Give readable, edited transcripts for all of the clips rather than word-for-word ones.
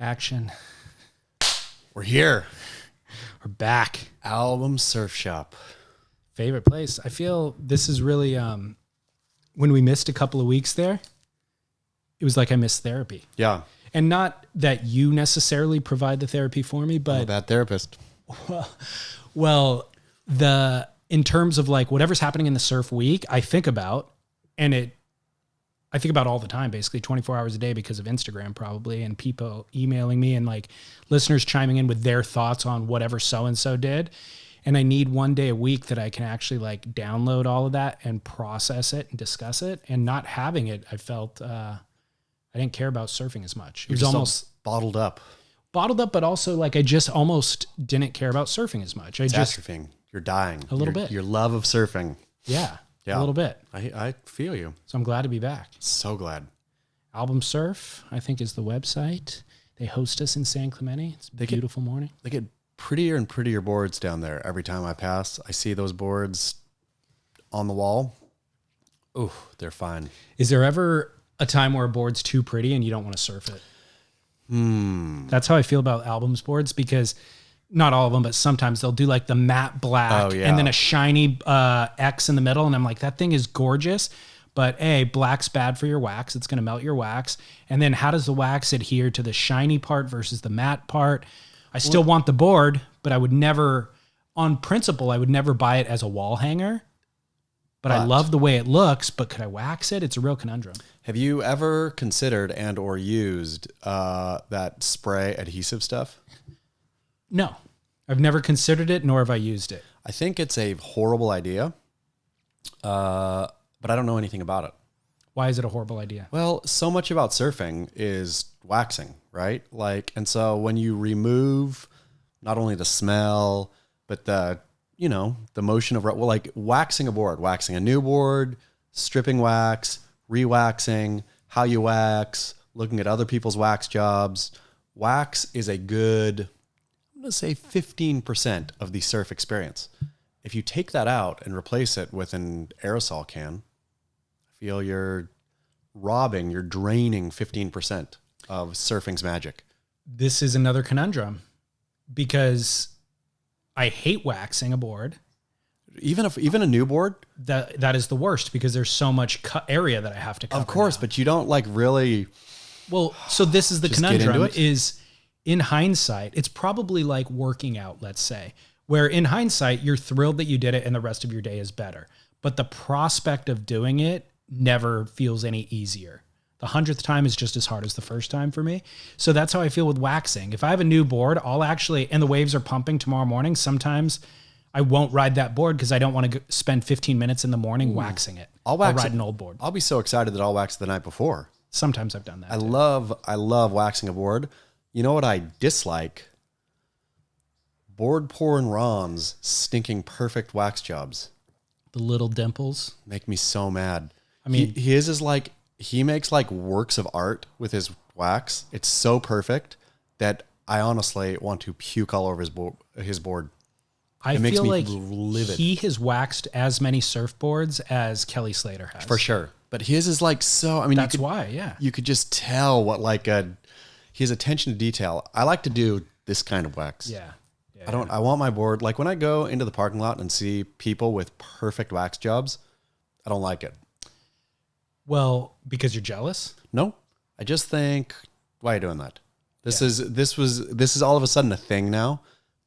Action. We're here. We're back. Album Surf Shop. Favorite place. I feel this is really, when we missed a couple of weeks there, it was like I missed therapy. Yeah. And not that you necessarily provide the therapy for me, but I'm a bad therapist. well, in terms of like whatever's happening in the surf week, I think about all the time, basically 24 hours a day because of Instagram probably, and people emailing me and like listeners chiming in with their thoughts on whatever so-and-so did. And I need one day a week that I can actually like download all of that and process it and discuss it. And not having it, I felt I didn't care about surfing as much. It was almost bottled up, but also like I just almost didn't care about surfing as much. Atrophying. You're dying. A little bit. Your love of surfing. Yeah. A little bit. I feel you. So I'm glad to be back. So glad. Album Surf, I think, is the website. They host us in San Clemente. It's a beautiful morning. They get prettier and prettier boards down there. Every time I pass, I see those boards on the wall. Ooh, they're fine. Is there ever a time where a board's too pretty and you don't want to surf it? That's how I feel about albums boards, because not all of them, but sometimes they'll do like the matte black and then a shiny X in the middle. And I'm like, that thing is gorgeous. But black's bad for your wax. It's going to melt your wax. And then how does the wax adhere to the shiny part versus the matte part? I still want the board, but I would never, on principle, I would never buy it as a wall hanger. But I love the way it looks, but could I wax it? It's a real conundrum. Have you ever considered and or used that spray adhesive stuff? No, I've never considered it, nor have I used it. I think it's a horrible idea, but I don't know anything about it. Why is it a horrible idea? Well, so much about surfing is waxing, right? Like, and so when you remove not only the smell, but the motion of, like waxing a board, waxing a new board, stripping wax, re-waxing, how you wax, looking at other people's wax jobs. Wax is a good, I'm going to say 15% of the surf experience. If you take that out and replace it with an aerosol can, I feel you're draining 15% of surfing's magic. This is another conundrum because I hate waxing a board. Even a new board? That is the worst because there's so much area that I have to cover. Of course, but you don't like really. Well, so this is the conundrum is, in hindsight, it's probably like working out, let's say, where in hindsight, you're thrilled that you did it and the rest of your day is better. But the prospect of doing it never feels any easier. The 100th time is just as hard as the first time for me. So that's how I feel with waxing. If I have a new board, and the waves are pumping tomorrow morning, sometimes I won't ride that board because I don't want to spend 15 minutes in the morning waxing it. I'll ride an old board. I'll be so excited that I'll wax the night before. Sometimes I've done that. I love waxing a board. You know what I dislike? Board porn Ron's stinking perfect wax jobs. The little dimples make me so mad. I mean, his is like, he makes like works of art with his wax. It's so perfect that I honestly want to puke all over his board. It feel like livid. He has waxed as many surfboards as Kelly Slater has. For sure. But his is like so, I mean, that's why, yeah. You could just tell what his attention to detail. I like to do this kind of wax. Yeah. I want my board, like when I go into the parking lot and see people with perfect wax jobs, I don't like it. Well, because you're jealous? No, I just think, why are you doing that? This is all of a sudden a thing now.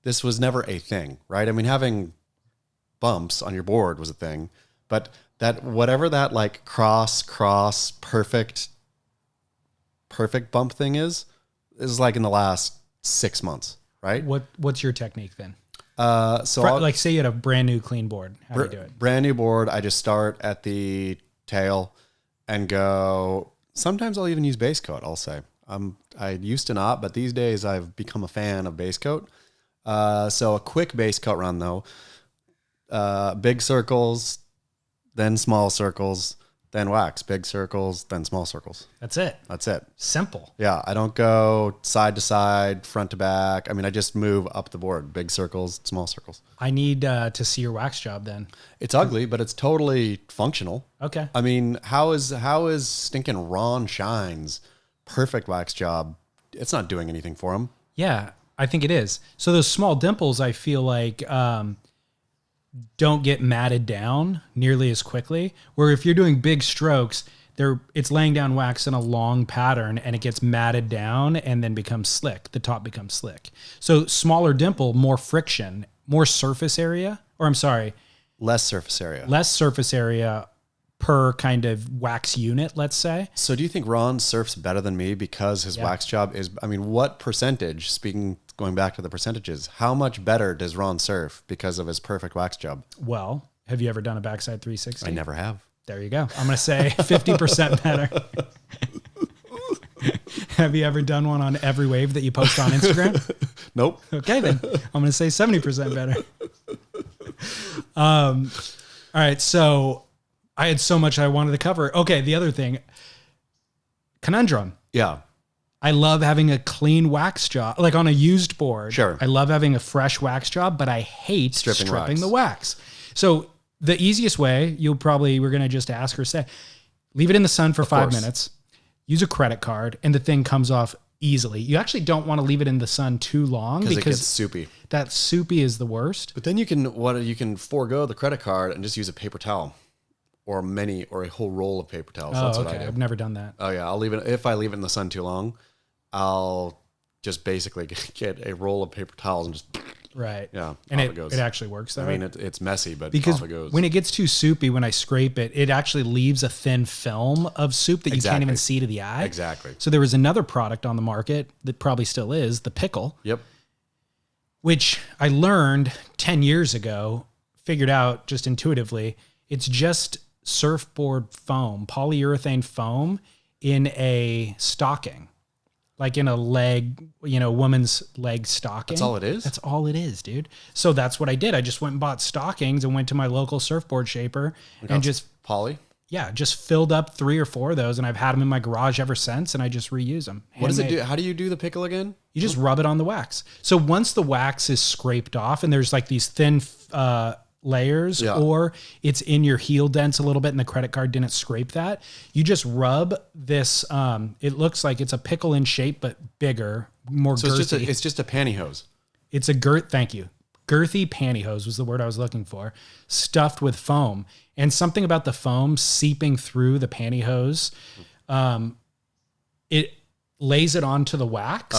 This was never a thing, right? I mean, having bumps on your board was a thing, but that whatever that like cross perfect bump thing is like in the last 6 months, right? What's your technique then? So say you had a brand new clean board. How do you do it? Brand new board. I just start at the tail and go. Sometimes I'll even use base coat. I'll say I used to not, but these days I've become a fan of base coat. So a quick base coat run though, big circles, then small circles, then wax, big circles, then small circles. That's it. Simple. Yeah. I don't go side to side, front to back. I mean, I just move up the board, big circles, small circles. I need to see your wax job then. It's ugly, but it's totally functional. Okay. I mean, how is stinking Ron Shine's perfect wax job it's not doing anything for them. Yeah, I think it is. So those small dimples, I feel like, don't get matted down nearly as quickly. Where if you're doing big strokes, it's laying down wax in a long pattern and it gets matted down and then becomes slick. The top becomes slick. So smaller dimple, more friction, more surface area, or I'm sorry, less surface area. Less surface area per kind of wax unit, let's say. So do you think Ron surfs better than me because his wax job is, I mean, what percentage, going back to the percentages, how much better does Ron surf because of his perfect wax job? Well, have you ever done a backside 360? I never have. There you go. I'm going to say 50% better. Have you ever done one on every wave that you post on Instagram? Nope. Okay, then I'm going to say 70% better. All right. So I had so much I wanted to cover. Okay. The other thing, conundrum. Yeah. I love having a clean wax job, like on a used board. Sure. I love having a fresh wax job, but I hate stripping the wax. So the easiest way, we're going to just ask or say, leave it in the sun for 5 minutes, use a credit card, and the thing comes off easily. You actually don't want to leave it in the sun too long because it gets soupy. That soupy is the worst. But then you can forego the credit card and just use a paper towel or a whole roll of paper towels. That's what I do. I've never done that. Oh yeah. If I leave it in the sun too long, I'll just basically get a roll of paper towels and just right. Yeah. And it actually works that way. I mean, it's messy, but because off it goes. When it gets too soupy, when I scrape it, it actually leaves a thin film of soup that you can't even see to the eye. Exactly. So there was another product on the market that probably still is, the pickle. Yep. Which I learned 10 years ago, figured out just intuitively, it's just surfboard foam, polyurethane foam in a stocking. Like in a leg, woman's leg stocking. That's all it is? That's all it is, dude. So that's what I did. I just went and bought stockings and went to my local surfboard shaper and just poly. Yeah, just filled up 3 or 4 of those, and I've had them in my garage ever since, and I just reuse them. What does it do? How do you do the pickle again? You just rub it on the wax. So once the wax is scraped off, and there's like these thin layers, or it's in your heel dents a little bit and the credit card didn't scrape that, you just rub this, it looks like it's a pickle in shape but bigger, more girthy. It's just a pantyhose. It's a thank you, girthy pantyhose was the word I was looking for, stuffed with foam. And something about the foam seeping through the pantyhose, it lays it onto the wax,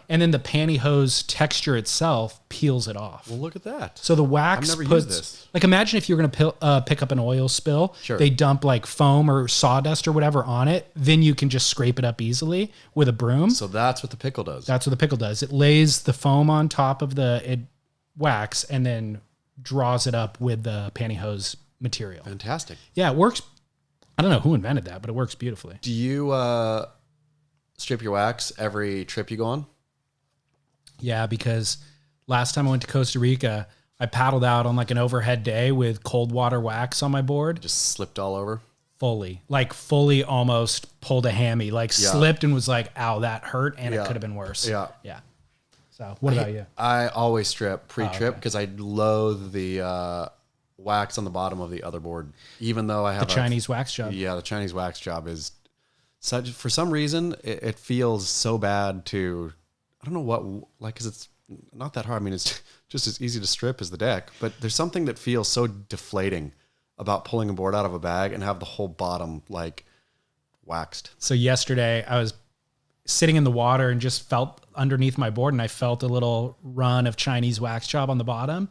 and then the pantyhose texture itself peels it off. Well, look at that. So the wax I've never used this. Like imagine if you're going to pick up an oil spill, they dump like foam or sawdust or whatever on it, then you can just scrape it up easily with a broom. So that's what the pickle does. That's what the pickle does. It lays the foam on top of the wax and then draws it up with the pantyhose material. Fantastic. Yeah, it works. I don't know who invented that, but it works beautifully. Do you strip your wax every trip you go on? Yeah, because last time I went to Costa Rica, I paddled out on like an overhead day with cold water wax on my board. Just slipped all over? Fully almost pulled a hammy, slipped and was like, ow, that hurt, and it could have been worse. Yeah. Yeah. So what about you? I always strip pre-trip because I loathe the wax on the bottom of the other board, even though I have the Chinese wax job. Yeah, the Chinese wax job is such, for some reason, it feels so bad to, I don't know what, because it's not that hard. I mean, it's just as easy to strip as the deck, but there's something that feels so deflating about pulling a board out of a bag and have the whole bottom waxed. So yesterday I was sitting in the water and just felt underneath my board, and I felt a little run of Chinese wax job on the bottom.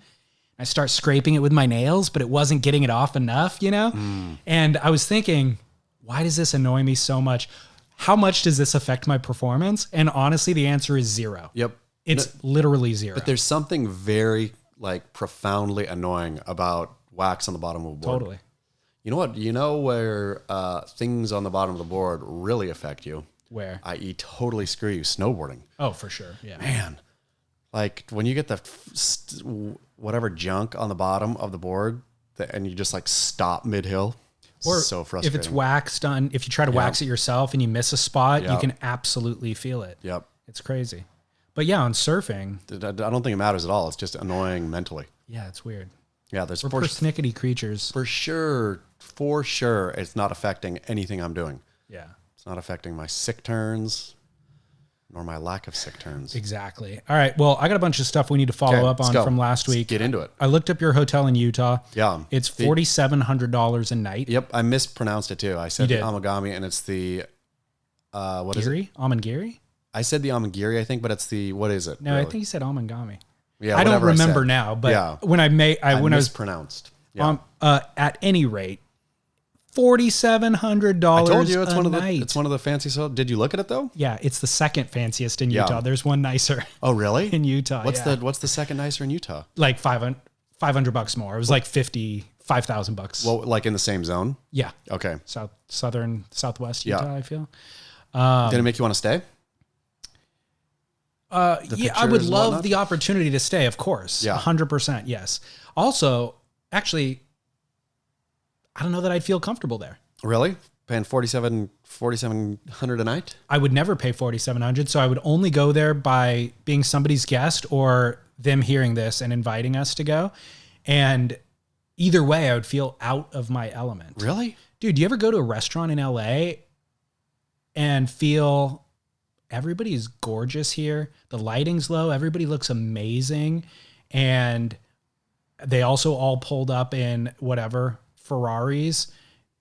I start scraping it with my nails, but it wasn't getting it off enough, And I was thinking, why does this annoy me so much? How much does this affect my performance? And honestly, the answer is 0. Yep. It's literally 0. But there's something very profoundly annoying about wax on the bottom of a board. Totally. You know what? You know where things on the bottom of the board really affect you? Where? I.e. totally screw you, snowboarding. Oh, for sure. Yeah. Man. When you get the whatever junk on the bottom of the board and you just stop mid-hill. Or so frustrating. If it's waxed on, if you try to wax it yourself and you miss a spot, you can absolutely feel it. Yep. It's crazy. But yeah, on surfing. I don't think it matters at all. It's just annoying mentally. Yeah, it's weird. Yeah, we're persnickety creatures. For sure, it's not affecting anything I'm doing. Yeah. It's not affecting my sick turns. nor my lack of sick turns. Exactly. All right. Well, I got a bunch of stuff we need to follow up on from last week. Let's get into it. I looked up your hotel in Utah. Yeah. It's $4,700 a night. Yep. I mispronounced it too. I said the Amagami, and it's the, what is it? Amangiri? I said the Amangiri, I think, but it's the, what is it? No, really? I think you said Amangami. Yeah. I don't remember now, but when I mispronounced. Yeah. At any rate, $4,700. I told you it's one of the fanciest. Did you look at it though? Yeah, it's the second fanciest in Utah. There's one nicer. Oh, really? In Utah. What's the second nicer in Utah? Like $500 more. It was like $55,000. Well, like in the same zone? Yeah. Okay. Southwest Utah, I feel. Did it make you want to stay? Yeah, I would love the opportunity to stay, of course. Yeah. 100%, yes. Also, actually, I don't know that I'd feel comfortable there. Really? Paying $4,700 a night? I would never pay $4,700, so I would only go there by being somebody's guest or them hearing this and inviting us to go. And either way, I would feel out of my element. Really? Dude, do you ever go to a restaurant in LA and feel everybody's gorgeous here? The lighting's low. Everybody looks amazing. And they also all pulled up in whatever Ferraris,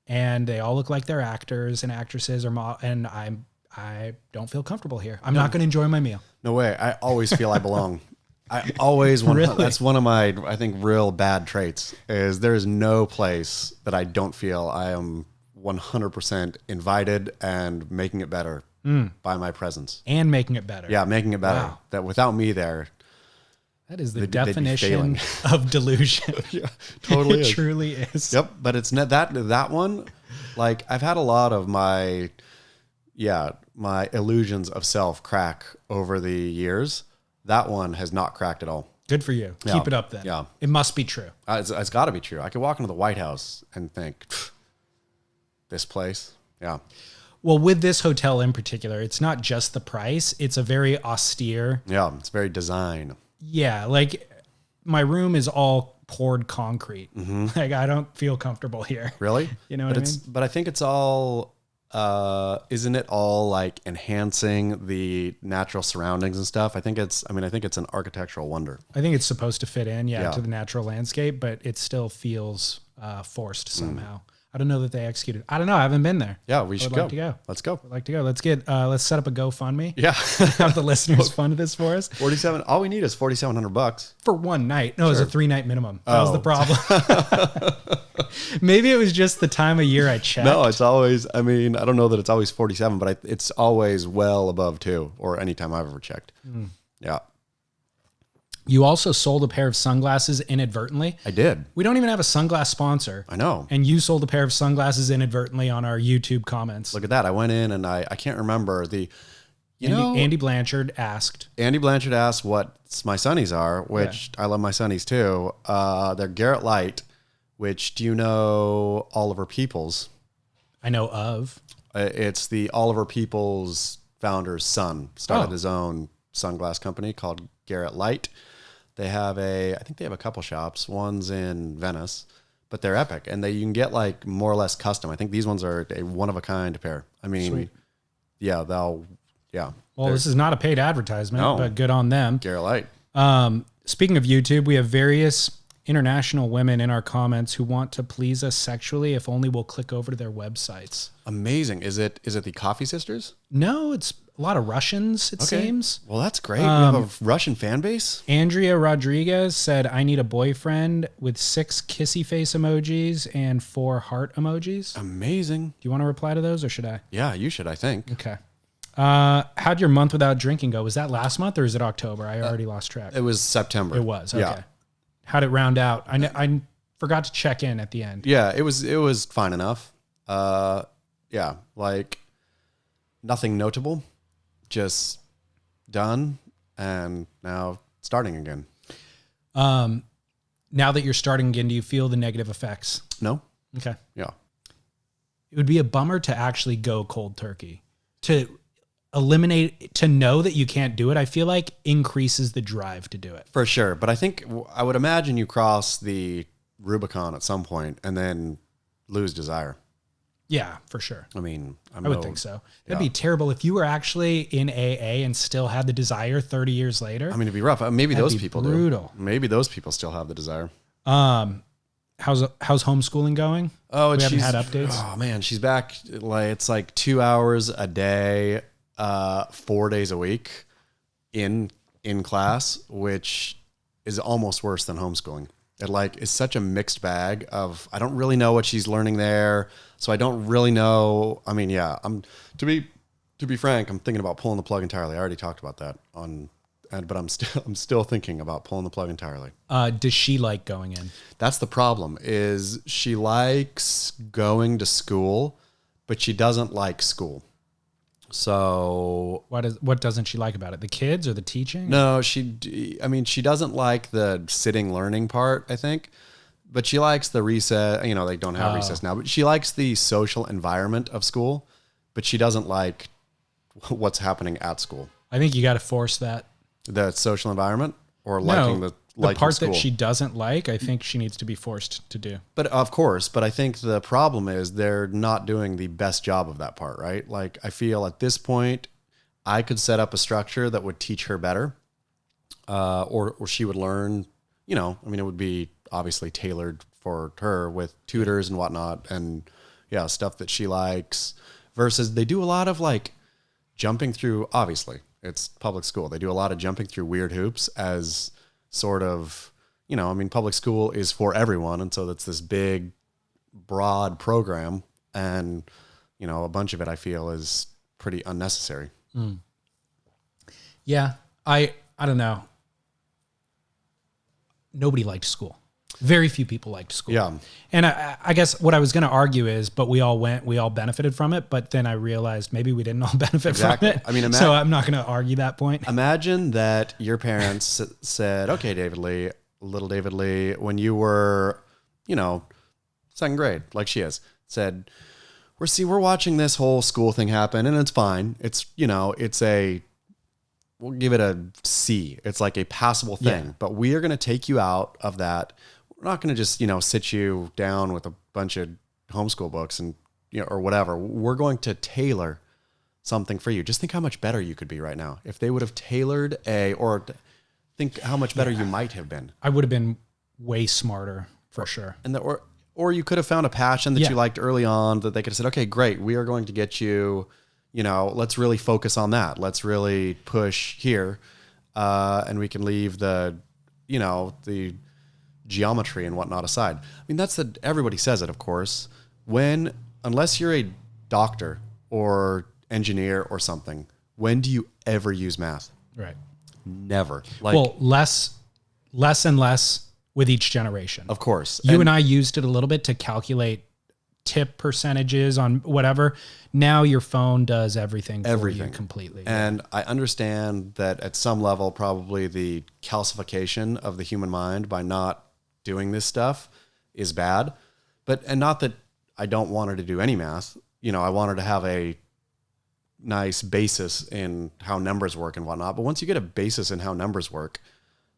and they all look like they're actors and actresses and I don't feel comfortable here. I'm not going to enjoy my meal. No way. I always feel I belong. I always want to. That's one of my, I think, real bad traits is there's no place that I don't feel I am 100% invited and making it better by my presence. And making it better. Yeah, making it better. Wow. That without me there. That is the definition of delusion. Yeah, totally. It truly is. Yep. But it's not that one. Like I've had a lot of my illusions of self crack over the years. That one has not cracked at all. Good for you. Yeah. Keep it up then. Yeah. It must be true. It's got to be true. I could walk into the White House and think, this place. Yeah. Well, with this hotel in particular, it's not just the price. It's a very austere. Yeah. It's very design. Yeah, like my room is all poured concrete. Mm-hmm. Like I don't feel comfortable here. Really? You know what I mean? But I think it's all, isn't it all like enhancing the natural surroundings and stuff? I think it's an architectural wonder. I think it's supposed to fit in, to the natural landscape, but it still feels forced somehow. I don't know that they executed. I don't know. I haven't been there. Yeah, we should go. Like to go. Let's go. I'd like to go. Let's set up a GoFundMe. Yeah. Have the listeners fund this for us. 47. All we need is $4,700 for one night. No, It was a 3-night minimum. That was the problem. Maybe it was just the time of year I checked. No, it's always, I don't know that it's always 47, but it's always well above 2 or any time I've ever checked. Yeah. You also sold a pair of sunglasses inadvertently. I did. We don't even have a sunglass sponsor. I know. And you sold a pair of sunglasses inadvertently on our YouTube comments. Look at that. I went in and I can't remember Andy Blanchard asked. Andy Blanchard asked what my sunnies are, which I love my sunnies too. They're Garrett Light, which do you know Oliver Peoples? I know of. It's the Oliver Peoples founder's son. Started his own sunglass company called Garrett Light. I think they have a couple shops. One's in Venice, but they're epic. And you can get like more or less custom. I think these ones are a one-of-a-kind pair. Sweet. Well, this is not a paid advertisement, but good on them. Garrett Light. Speaking of YouTube, we have various international women in our comments who want to please us sexually if only we'll click over to their websites. Amazing. Is it the Coffee Sisters? No, it's a lot of Russians, it seems. Well, that's great. We have a Russian fan base. Andrea Rodriguez said, I need a boyfriend with 6 kissy face emojis and 4 heart emojis. Amazing. Do you want to reply to those or should I? Yeah, you should, I think. Okay. How'd your month without drinking go? Was that last month or is it October? I already lost track. It was September. It was. Okay. Yeah. How'd it round out? I forgot to check in at the end. Yeah, it was fine enough. Like nothing notable, just done and now starting again. Now that you're starting again, do you feel the negative effects? No. Okay. Yeah. It would be a bummer to actually go cold turkey. To know that you can't do it, I feel like increases the drive to do it. For sure. But I would imagine you cross the Rubicon at some point and then lose desire. Yeah, for sure. I mean, I would think so. That'd be terrible if you were actually in AA and still had the desire 30 years later. I mean, it'd be rough. Maybe those people brutal. do. Maybe those people still have the desire. How's homeschooling going? Oh, we haven't had updates. Oh man, she's back. Like it's like 2 hours a day, 4 days a week in class, which is almost worse than homeschooling. It like is such a mixed bag of I don't really know what she's learning there, so I don't really know. I mean, yeah, to be frank, I'm thinking about pulling the plug entirely. I already talked about that but I'm still thinking about pulling the plug entirely. Does she like going in? That's the problem. Is she likes going to school, but she doesn't like school. So what doesn't she like about it? The kids or the teaching? No, she doesn't like the sitting learning part, I think, but she likes the recess. You know, they don't have recess now, but she likes the social environment of school, but she doesn't like what's happening at school. I think you got to force that. The social environment or liking the part school. That she doesn't like, I think she needs to be forced to do. But of course, I think the problem is they're not doing the best job of that part, right? Like I feel at this point, I could set up a structure that would teach her better, or she would learn, you know, I mean, it would be obviously tailored for her with tutors and whatnot and yeah, stuff that she likes versus they do a lot of like jumping through, obviously it's public school. They do a lot of jumping through weird hoops as sort of, you know, I mean, public school is for everyone. And so that's this big, broad program. And, you know, a bunch of it I feel is pretty unnecessary. Mm. Yeah. I don't know. Nobody liked school. Very few people liked school. Yeah. And I guess what I was going to argue is, but we all benefited from it. But then I realized maybe we didn't all benefit from it. I mean, so I'm not going to argue that point. Imagine that your parents said, okay, little David Lee, when you were, you know, second grade, like she is, said, we're watching this whole school thing happen and it's fine. It's, you know, we'll give it a C. It's like a passable thing, yeah. But we are going to take you out of that. We're not going to just, you know, sit you down with a bunch of homeschool books and, you know, or whatever. We're going to tailor something for you. Just think how much better you could be right now. If they would have tailored or think how much better you might have been. I would have been way smarter for sure. And or you could have found a passion that you liked early on that they could have said, okay, great. We are going to get you, you know, let's really focus on that. Let's really push here. And we can leave the, you know, the geometry and whatnot aside. I mean, everybody says it, of course, unless you're a doctor or engineer or something, when do you ever use math? Right. Never. Less and less with each generation. Of course. You and I used it a little bit to calculate tip percentages on whatever. Now your phone does everything for you completely. And I understand that at some level, probably the calcification of the human mind by not doing this stuff is bad, and not that I don't want her to do any math. You know, I want her to have a nice basis in how numbers work and whatnot. But once you get a basis in how numbers work,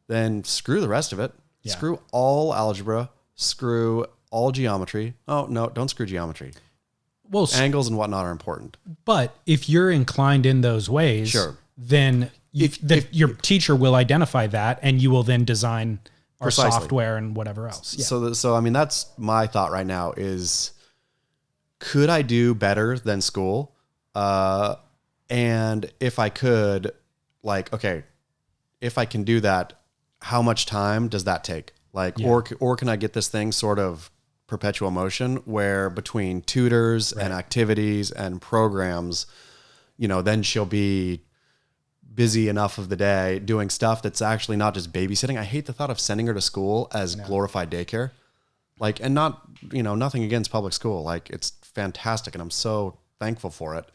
then screw the rest of it. Yeah. Screw all algebra, screw all geometry. Oh, no, don't screw geometry. Well, angles and whatnot are important. But if you're inclined in those ways, sure, then your teacher will identify that and you will then design our software and whatever else. Yeah. So I mean, that's my thought right now is, could I do better than school? And if I could, like, okay, if I can do that, how much time does that take? Like, or can I get this thing sort of perpetual motion where between tutors and activities and programs, you know, then she'll be busy enough of the day doing stuff that's actually not just babysitting. I hate the thought of sending her to school as glorified daycare. Like, and not, you know, nothing against public school. Like, it's fantastic and I'm so thankful for it.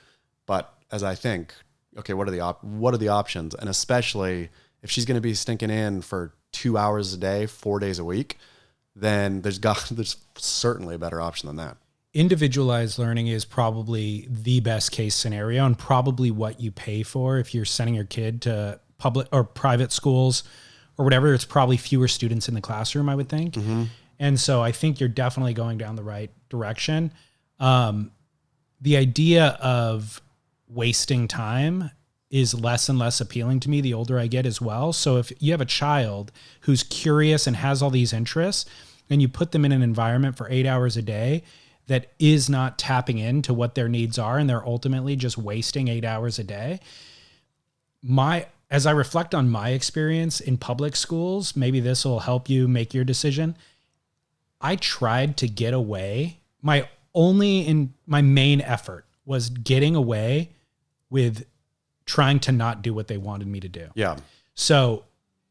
But as I think, okay, what are the options? And especially if she's going to be stinking in for 2 hours a day, 4 days a week, then there's certainly a better option than that. Individualized learning is probably the best case scenario and probably what you pay for if you're sending your kid to public or private schools or whatever. It's probably fewer students in the classroom, I would think. Mm-hmm. And so I think you're definitely going down the right direction. the idea of wasting time is less and less appealing to me the older I get as well. So if you have a child who's curious and has all these interests, and you put them in an environment for 8 hours a day that is not tapping into what their needs are, and they're ultimately just wasting 8 hours a day. As I reflect on my experience in public schools, maybe this will help you make your decision. I tried to get away. My main effort was getting away with trying to not do what they wanted me to do. Yeah. So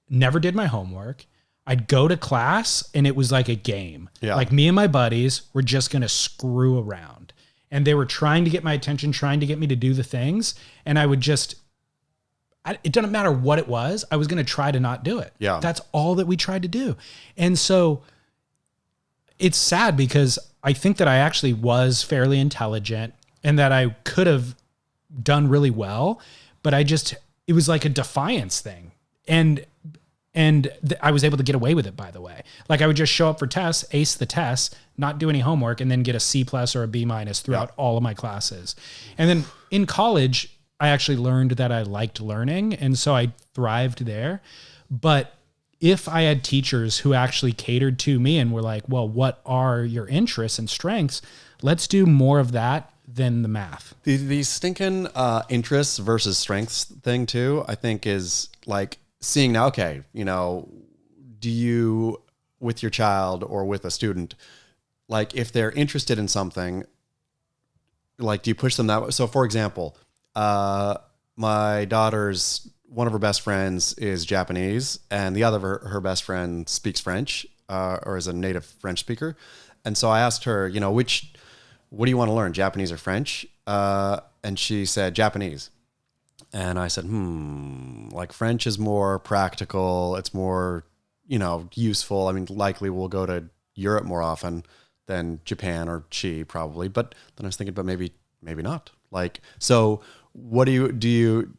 never did my homework. I'd go to class and it was like a game. Yeah. Like me and my buddies were just going to screw around, and they were trying to get my attention, trying to get me to do the things. And I would it doesn't matter what it was. I was going to try to not do it. Yeah. That's all that we tried to do. And so it's sad because I think that I actually was fairly intelligent and that I could have done really well, but it was like a defiance thing. And I was able to get away with it, by the way. Like I would just show up for tests, ace the tests, not do any homework, and then get a C+ or a B- throughout all of my classes. And then in college, I actually learned that I liked learning, and so I thrived there. But if I had teachers who actually catered to me and were like, well, what are your interests and strengths? Let's do more of that than the math. The stinking interests versus strengths thing too, I think is like seeing now, okay, do you, with your child or with a student, like if they're interested in something, like do you push them that way? So for example, my daughter's, one of her best friends is Japanese, and the other of her best friend speaks French, or is a native French speaker. And so I asked her, what do you want to learn, Japanese or French? And she said Japanese. And I said, like French is more practical. It's more, useful. I mean, likely we'll go to Europe more often than Japan, or she probably. But then I was thinking, but maybe not. Like, so what do you,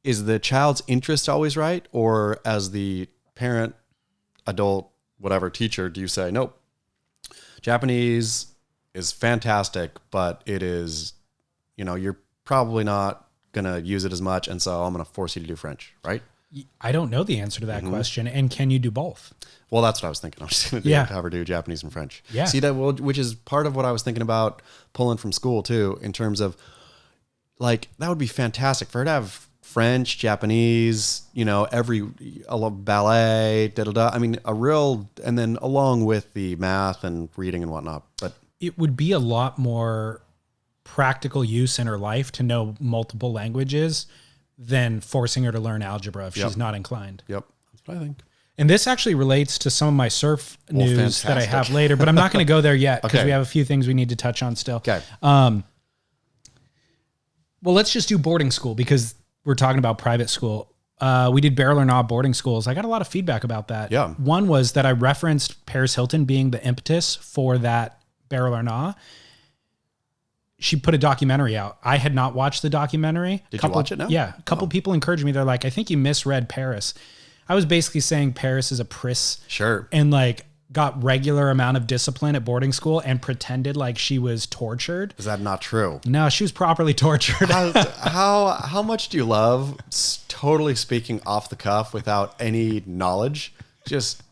is the child's interest always right? Or as the parent, adult, whatever teacher, do you say, nope, Japanese is fantastic, but it is, you're probably not going to use it as much. And so I'm going to force you to do French, right? I don't know the answer to that question. And can you do both? Well, that's what I was thinking. I'm just going to have her do Japanese and French. Yeah. See that, which is part of what I was thinking about pulling from school too, in terms of like, that would be fantastic for her to have French, Japanese, ballet, I mean, and then along with the math and reading and whatnot, but it would be a lot more practical use in her life to know multiple languages than forcing her to learn algebra if she's not inclined. Yep. That's what I think. And this actually relates to some of my surf news that I have later, but I'm not going to go there yet because we have a few things we need to touch on still. Okay. Well, let's just do boarding school because we're talking about private school. We did Barrel or Knob boarding schools. I got a lot of feedback about that. Yeah. One was that I referenced Paris Hilton being the impetus for that Barrel or Knob. She put a documentary out. I had not watched the documentary. Did you watch it now? Yeah. A couple people encouraged me. They're like, I think you misread Paris. I was basically saying Paris is a priss. Sure. And like got regular amount of discipline at boarding school and pretended like she was tortured. Is that not true? No, she was properly tortured. How much do you love totally speaking off the cuff without any knowledge? Just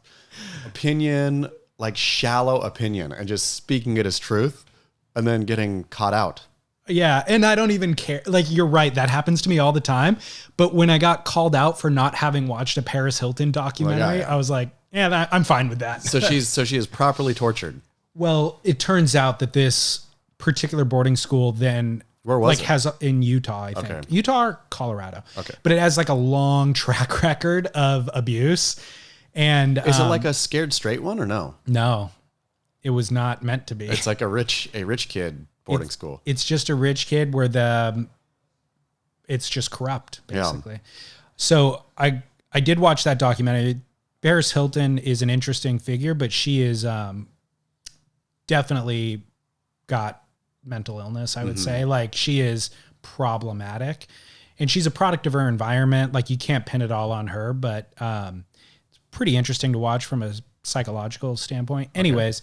opinion, like shallow opinion, and just speaking it as truth and then getting caught out. Yeah, and I don't even care. Like, you're right. That happens to me all the time. But when I got called out for not having watched a Paris Hilton documentary, I was like, yeah, I'm fine with that. So she is properly tortured. Well, it turns out that this particular boarding school then where was it? Has in Utah, I think. Okay. Utah or Colorado. Okay. But it has like a long track record of abuse. And is it like a scared straight one or no? No. It was not meant to be. It's like a rich kid boarding school. It's just a rich kid where it's just corrupt, basically. Yeah. So I did watch that documentary. Paris Hilton is an interesting figure, but she is definitely got mental illness, I would say. Like, she is problematic, and she's a product of her environment. Like, you can't pin it all on her, but it's pretty interesting to watch from a psychological standpoint. Anyways,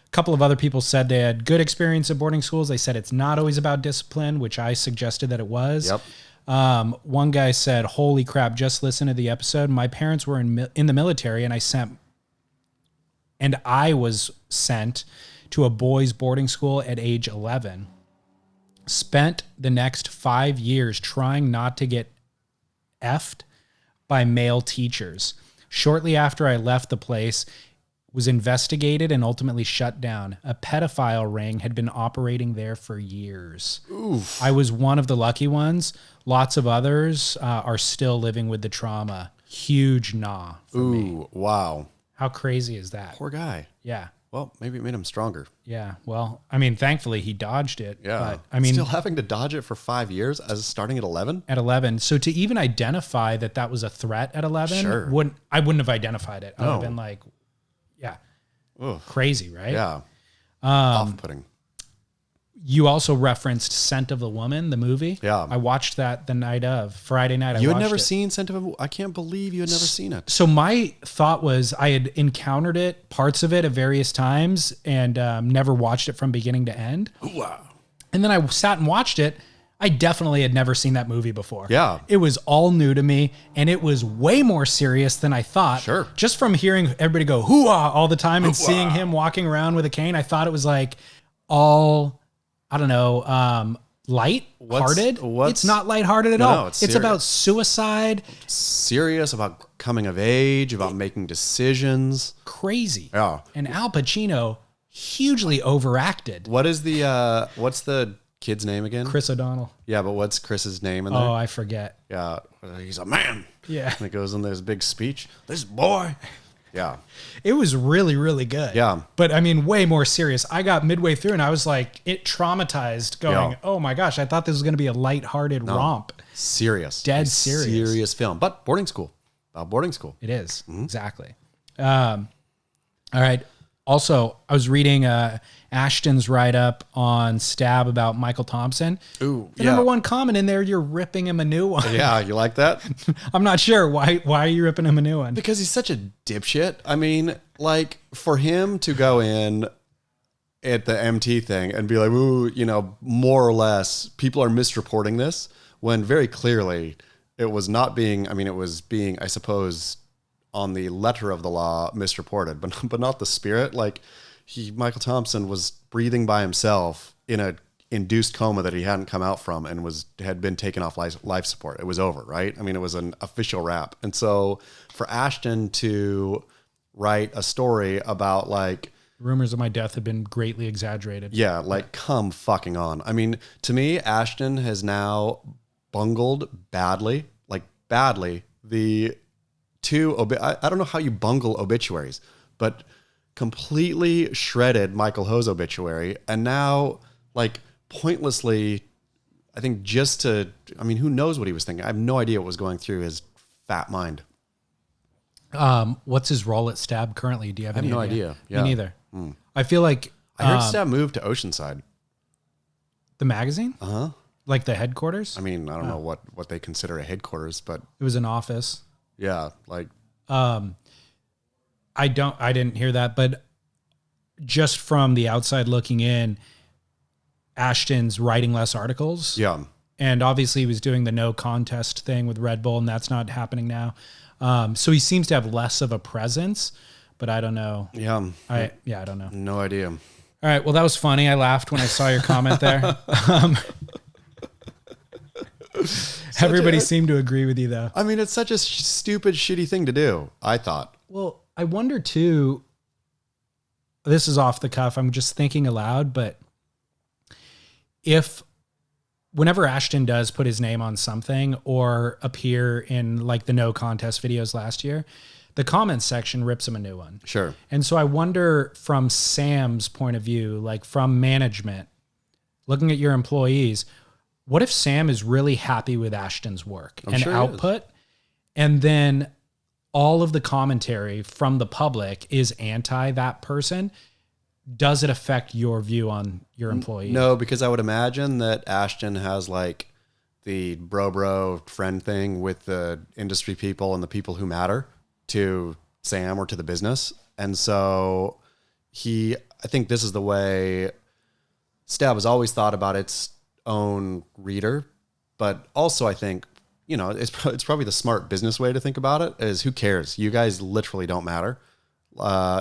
A couple of other people said they had good experience at boarding schools. They said it's not always about discipline, which I suggested that it was. Yep. One guy said, holy crap, just listen to the episode. My parents were in the military, and I was sent to a boys' boarding school at age 11. Spent the next 5 years trying not to get effed by male teachers. Shortly after I left the place, was investigated and ultimately shut down. A pedophile ring had been operating there for years. Oof. I was one of the lucky ones. Lots of others are still living with the trauma. Huge nah for me. Wow. How crazy is that? Poor guy. Yeah. Well, maybe it made him stronger. Yeah. Well, I mean, thankfully he dodged it. Yeah. But, I mean, still having to dodge it for 5 years as starting at 11? At 11. So to even identify that was a threat at 11, Sure. I wouldn't have identified it. I would have No. been like, yeah, Ugh. crazy, right? Yeah. Off-putting. You also referenced Scent of the Woman, the movie. Yeah. I watched that the night of Friday night. You I had watched never it. seen Scent of a... I can't believe you had never seen it. So my thought was I had encountered it, parts of it at various times, and never watched it from beginning to end. Wow. And then I sat and watched it. I definitely had never seen that movie before. Yeah. It was all new to me, and it was way more serious than I thought. Sure. Just from hearing everybody go hoo-ah all the time and seeing him walking around with a cane, I thought it was like all, I don't know, light-hearted. It's not lighthearted at all. No, it's about suicide. Serious, about coming of age, about making decisions. Crazy. Yeah. And Al Pacino hugely overacted. What is the... what's the kid's name again? Chris O'Donnell. Yeah, but what's Chris's name in there? Oh, I forget. Yeah, he's a man. Yeah. And it goes in this big speech. This boy. Yeah. It was really, really good. Yeah. But I mean, way more serious. I got midway through and I was like, it traumatized going, oh my gosh, I thought this was going to be a lighthearted romp. Serious. Dead serious. Serious film. But boarding school. About boarding school. It is. Exactly. All right. Also, I was reading Ashton's write-up on Stab about Michael Thompson. Ooh, the number one comment in there, you're ripping him a new one. Yeah, you like that? I'm not sure. Why are you ripping him a new one? Because he's such a dipshit. I mean, like, for him to go in at the MT thing and be like, ooh, more or less, people are misreporting this, when very clearly it was not being, I mean, it was being, I suppose, on the letter of the law misreported, but not the spirit. Like, Michael Thompson was breathing by himself in a induced coma that he hadn't come out from and had been taken off life support. It was over, right? I mean, it was an official wrap. And so for Ashton to write a story about like, rumors of my death have been greatly exaggerated. yeah, like, come fucking on. I mean, to me, Ashton has now bungled badly, the two, I don't know how you bungle obituaries, but completely shredded Michael Ho's obituary. And now, like, pointlessly, I think who knows what he was thinking? I have no idea what was going through his fat mind. What's his role at Stab currently? Do you have any no idea? idea. Yeah. Me neither. I feel like I heard Stab moved to Oceanside. the magazine, Uh-huh. like the headquarters. I mean, I don't know what they consider a headquarters, but It was an office. yeah, like, I didn't hear that, but just from the outside looking in, Ashton's writing less articles. yeah. And obviously he was doing the no contest thing with Red Bull, and that's not happening now. So he seems to have less of a presence, but I don't know. Yeah. I don't know. No idea. All right. Well, that was funny. I laughed when I saw your comment there. Everybody seemed to agree with you though. I mean, it's such a stupid, shitty thing to do, I thought. Well, I wonder too, this is off the cuff, I'm just thinking aloud, but whenever Ashton does put his name on something or appear in like the no contest videos last year, the comments section rips him a new one. Sure. And so I wonder from Sam's point of view, like from management, looking at your employees, what if Sam is really happy with Ashton's work and sure he output, and then all of the commentary from the public is anti that person? Does it affect your view on your employee? No, because I would imagine that Ashton has like the bro friend thing with the industry people and the people who matter to Sam or to the business. And so I think this is the way Stab has always thought about its own reader, but also I think, it's probably the smart business way to think about it is who cares? You guys literally don't matter.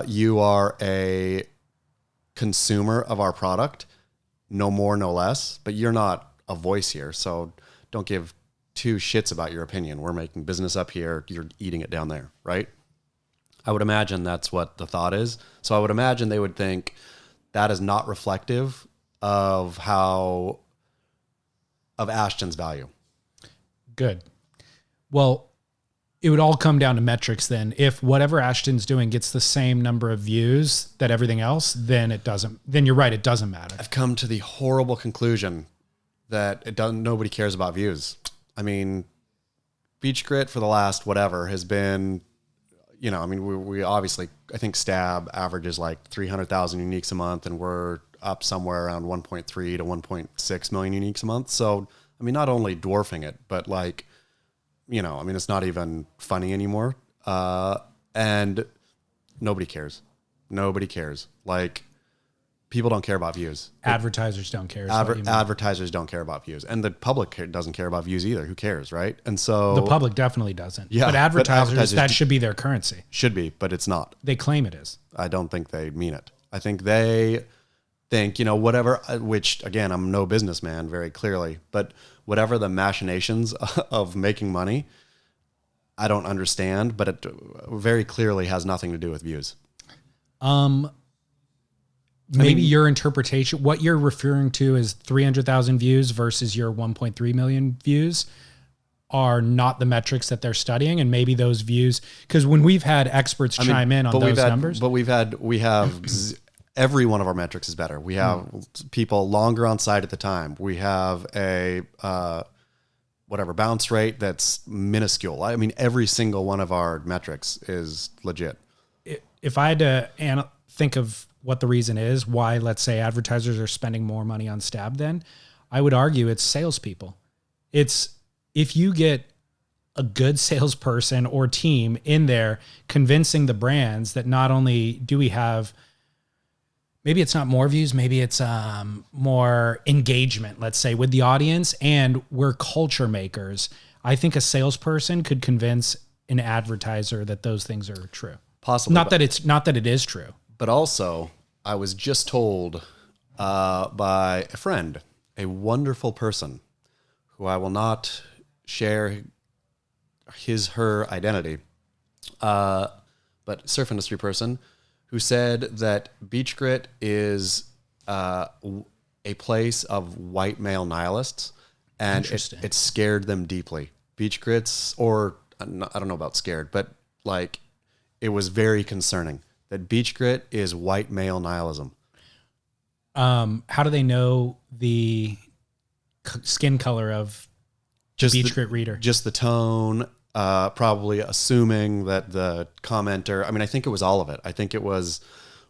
You are a consumer of our product, no more, no less, but you're not a voice here. So don't give two shits about your opinion. We're making business up here. You're eating it down there, right? I would imagine that's what the thought is. So I would imagine they would think that is not reflective of Ashton's value. Good. Well, it would all come down to metrics then. If whatever Ashton's doing gets the same number of views that everything else, then you're right, it doesn't matter. I've come to the horrible conclusion that nobody cares about views. I mean, Beach Grit for the last whatever has been, we obviously, I think Stab averages like 300,000 uniques a month, and we're up somewhere around 1.3 to 1.6 million uniques a month. So, not only dwarfing it, but it's not even funny anymore. And nobody cares. Nobody cares. Like, people don't care about views. Advertisers don't care. Advertisers don't care about views. And the public doesn't care about views either. Who cares, right? And so... The public definitely doesn't. Yeah, but advertisers that should be their currency. Should be, but it's not. They claim it is. I don't think they mean it. I think they think, whatever, which, again, I'm no businessman, very clearly, but whatever the machinations of making money, I don't understand, but it very clearly has nothing to do with views. Maybe your interpretation, what you're referring to as 300,000 views versus your 1.3 million views are not the metrics that they're studying. And maybe those views, because when we've had experts chime in on those numbers. But we have every one of our metrics is better. We have people longer on site at the time. We have a bounce rate that's minuscule. Every single one of our metrics is legit. If I had to think of what the reason is why, let's say, advertisers are spending more money on Stab, then I would argue it's salespeople. It's if you get a good salesperson or team in there convincing the brands that not only do we have, maybe it's not more views, maybe it's more engagement, let's say, with the audience, and we're culture makers. I think a salesperson could convince an advertiser that those things are true. Possibly. Not that it is true. But also, I was just told by a friend, a wonderful person, who I will not share her identity, but surf industry person, who said that Beach Grit is a place of white male nihilists, and it scared them deeply. Beach Grits, or I don't know about scared, but it was very concerning that Beach Grit is white male nihilism. How do they know the skin color of Beach Grit reader? Just the tone, probably assuming that the commenter, I think it was all of it. I think it was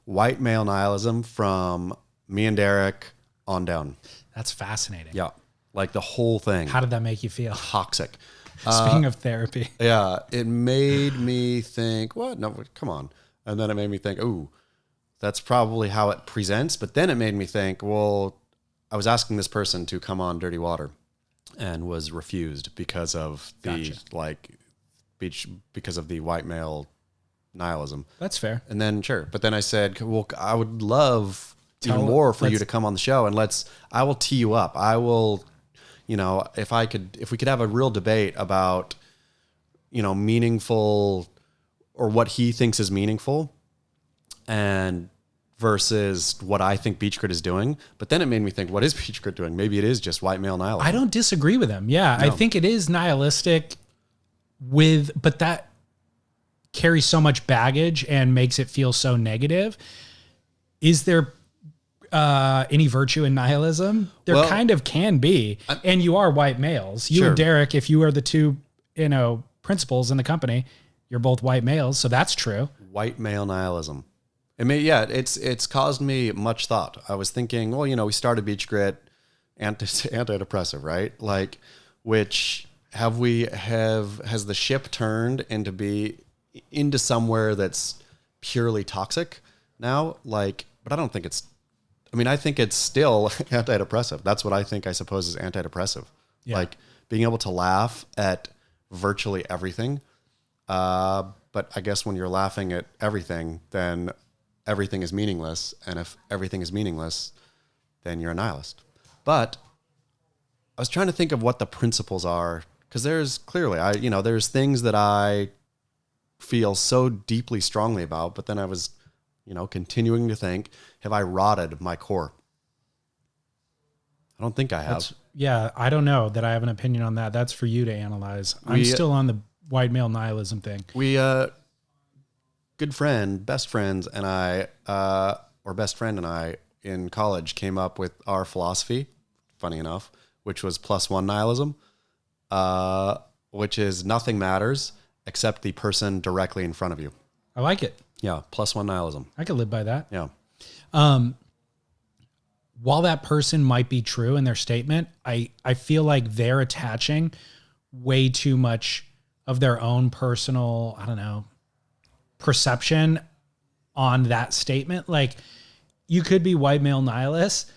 white male nihilism from me and Derek on down. That's fascinating. Yeah. The whole thing. How did that make you feel? Toxic. Speaking of therapy. Yeah. It made me think, what? No, come on. And then it made me think, ooh, that's probably how it presents. But then it made me think, well, I was asking this person to come on Dirty Water and was refused because of the because of the white male nihilism. That's fair. And then but then I said, well, I would love even more for you to come on the show, and I will tee you up. I will, if we could have a real debate about, meaningful, or what he thinks is meaningful, and versus what I think Beach Grit is doing. But then it made me think, what is Beach Grit doing? Maybe it is just white male nihilism. I don't disagree with him. Yeah, no. I think it is nihilistic but that carries so much baggage and makes it feel so negative. Is there any virtue in nihilism? There kind of can be. And you are white males. You and Derek, if you are the two, principals in the company, you're both white males, so that's true. White male nihilism. It's caused me much thought. I was thinking, well, we started Beach Grit, antidepressive, right? Has the ship turned into somewhere that's purely toxic, now. Like, but I don't think it's, I think it's still antidepressive. That's what I think, I suppose, is antidepressive. Yeah. Like being able to laugh at virtually everything. But I guess when you're laughing at everything, then everything is meaningless. And if everything is meaningless, then you're a nihilist. But I was trying to think of what the principles are, because there's clearly, there's things that I feel so deeply strongly about, but then I was, continuing to think, have I rotted my core? I don't think I have. I don't know that I have an opinion on that. That's for you to analyze. I'm still on the white male nihilism thing. We, good friend, best friends, and I, or best friend and I in college came up with our philosophy, funny enough, which was +1 nihilism, which is nothing matters except the person directly in front of you. I like it. Yeah, +1 nihilism. I could live by that. Yeah. While that person might be true in their statement, I feel like they're attaching way too much of their own personal, perception on that statement. Like, you could be white male nihilist,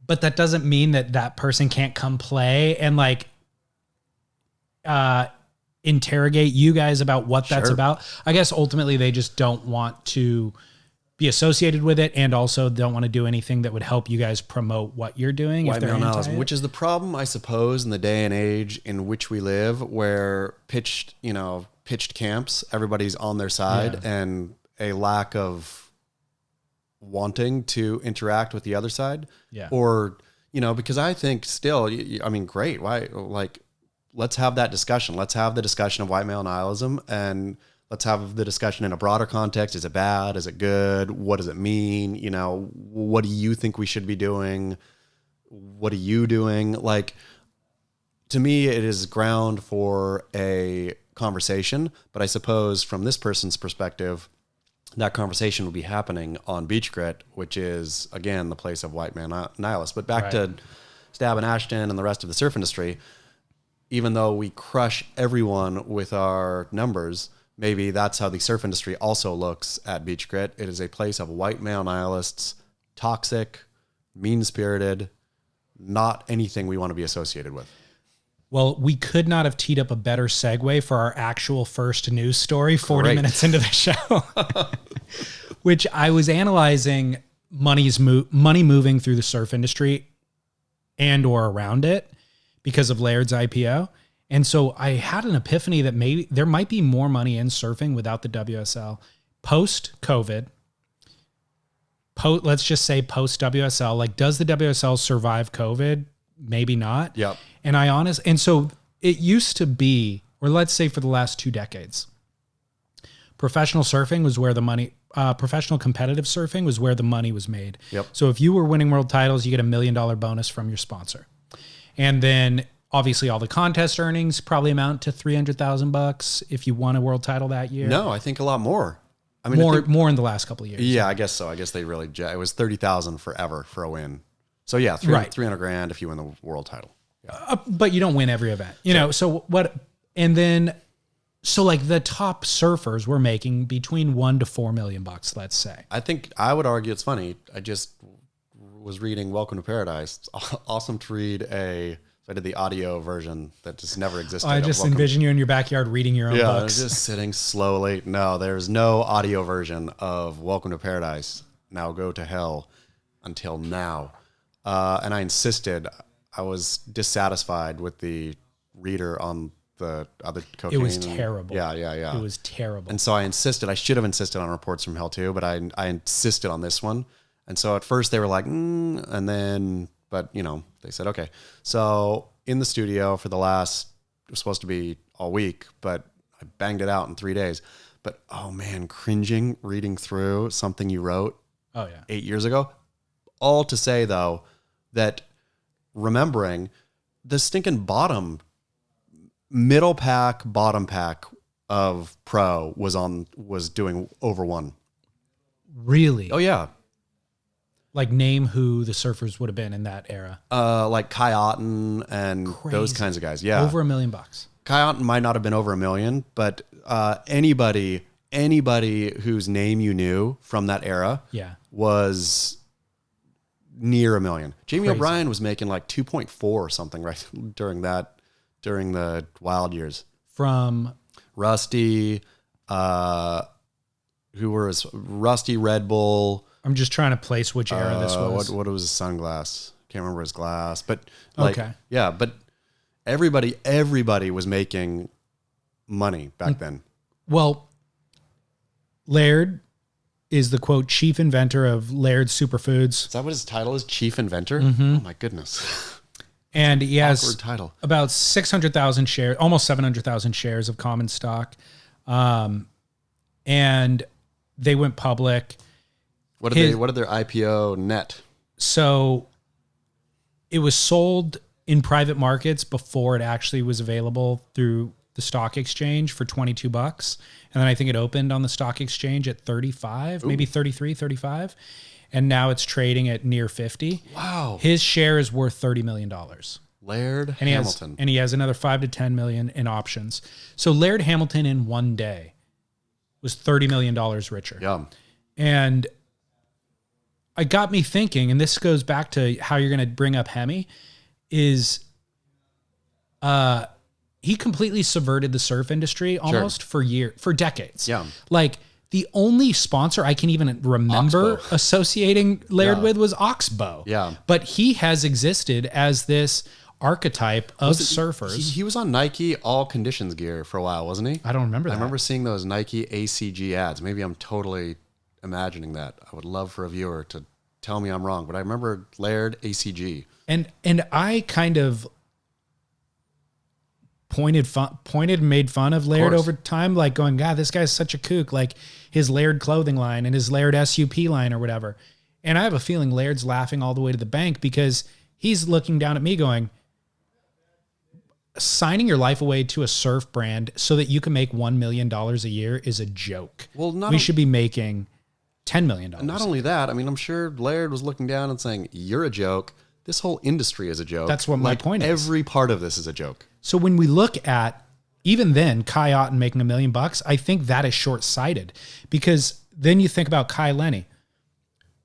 but that doesn't mean that person can't come play and interrogate you guys about what that's about. I guess ultimately they just don't want to be associated with it, and also don't want to do anything that would help you guys promote what you're doing. White male nihilism, which is the problem, I suppose, in the day and age in which we live, where pitched camps, everybody's on their side, and a lack of wanting to interact with the other side. Yeah. Or, because I think still, great. Why? Like, let's have that discussion. Let's have the discussion of white male nihilism, and let's have the discussion in a broader context. Is it bad? Is it good? What does it mean? What do you think we should be doing? What are you doing? Like, to me, it is ground for a conversation, but I suppose from this person's perspective, that conversation will be happening on Beach Grit, which is, again, the place of white man nihilists. But back to Stab and Ashton and the rest of the surf industry, even though we crush everyone with our numbers, maybe that's how the surf industry also looks at Beach Grit. It is a place of white male nihilists, toxic, mean-spirited, not anything we want to be associated with. Well, we could not have teed up a better segue for our actual first news story 40 minutes into the show, which I was analyzing money moving through the surf industry and or around it because of Laird's IPO. And so I had an epiphany that maybe there might be more money in surfing without the WSL post-COVID. Let's just say post-WSL. Like, does the WSL survive COVID? Maybe not. Yep. And so it used to be, or let's say for the last 2 decades, professional surfing was where the money, professional competitive surfing was where the money was made. Yep. So if you were winning world titles, you get $1 million bonus from your sponsor. And then obviously all the contest earnings probably amount to $300,000 if you won a world title that year. No, I think a lot more. More in the last couple of years. Yeah, I guess so. I guess they really, it was $30,000 forever for a win. So yeah, $300,000 if you win the world title. Yeah. But you don't win every event, know? So what, and then, so like the top surfers were making between $1 to $4 million, let's say. I think I would argue it's funny. I just was reading Welcome to Paradise. It's awesome to read I did the audio version that just never existed. I just envision you in your backyard reading your own books. Yeah, just sitting slowly. No, there's no audio version of Welcome to Paradise. Now go to hell until now. And I insisted. I was dissatisfied with the reader on the other cocaine. It was terrible. Yeah. It was terrible. And so I insisted. I should have insisted on Reports from Hell too, but I insisted on this one. And so at first they were like, and then, but they said, okay. So in the studio for the last, it was supposed to be all week, but I banged it out in 3 days. But oh man, cringing reading through something you wrote 8 years ago. All to say though, that remembering the stinking middle pack, bottom pack of pro was doing over 1. Really? Oh yeah. Like, name who the surfers would have been in that era. Like Kai Otten and those kinds of guys. Yeah. Over $1 million. Kai Otten might not have been over $1 million, but anybody anybody whose name you knew from that era was near $1 million. Jamie O'Brien was making like 2.4 or something right during the wild years. From Rusty, Rusty, Red Bull. I'm just trying to place which era this was. What was his sunglass? Can't remember his glass, but but everybody was making money back then. Well, Laird is the quote chief inventor of Laird Superfoods. Is that what his title is? Chief inventor? Mm-hmm. Oh my goodness. And he has awkward title. About 600,000 shares, almost 700,000 shares of common stock. And they went public. What did their IPO net? So it was sold in private markets before it actually was available through the stock exchange for $22. And then I think it opened on the stock exchange at 35, maybe 33, 35. And now it's trading at near 50. Wow. His share is worth $30 million. Laird Hamilton. And he has another 5 to 10 million in options. So Laird Hamilton in one day was $30 million richer. Yeah. And it got me thinking, and this goes back to how you're going to bring up Hemi, is he completely subverted the surf industry almost for decades. Yeah. Like the only sponsor I can even remember Oxbow. associating Laird with was Oxbow. Yeah. But he has existed as this archetype of surfers. He was on Nike all conditions gear for a while, wasn't he? I don't remember that. I remember seeing those Nike ACG ads. Maybe I'm totally imagining that. I would love for a viewer to tell me I'm wrong, but I remember Laird ACG. And I kind of made fun of Laird over time, like going, God, this guy's such a kook, like his Laird clothing line and his Laird SUP line or whatever. And I have a feeling Laird's laughing all the way to the bank because he's looking down at me going, signing your life away to a surf brand so that you can make $1 million a year is a joke. Well, we should be making $10 million. Not only that, I mean, I'm sure Laird was looking down and saying, you're a joke. This whole industry is a joke. That's what my point is. Every part of this is a joke. So when we look at, even then, Kai Otten making $1 million, I think that is short-sighted because then you think about Kai Lenny.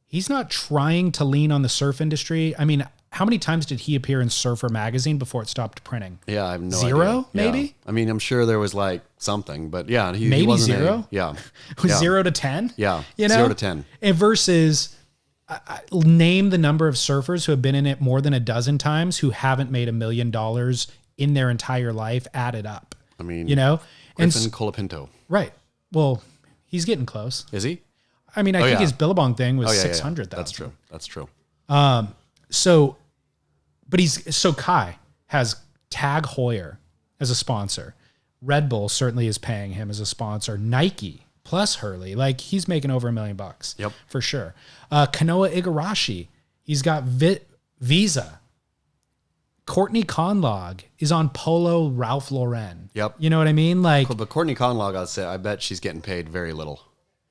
He's not trying to lean on the surf industry. I mean, how many times did he appear in Surfer magazine before it stopped printing? Yeah, I have no idea. Zero, maybe? Yeah. I mean, I'm sure there was like something, but yeah. Maybe he zero? Yeah. It was 0 to 10? Yeah, you know? 0 to 10. And versus, name the number of surfers who have been in it more than a dozen times who haven't made $1 million in their entire life added up. I mean, you know? Griffin Colapinto. Right. Well, he's getting close. Is he? I mean, I think his Billabong thing was 600,000. That's true. So Kai has Tag Heuer as a sponsor. Red Bull certainly is paying him as a sponsor. Nike plus Hurley, like he's making over $1 million. Yep, for sure. Kanoa Igarashi, he's got Visa. Courtney Conlog is on Polo Ralph Lauren. Yep. You know what I mean? Like, but Courtney Conlog, I'd say, I bet she's getting paid very little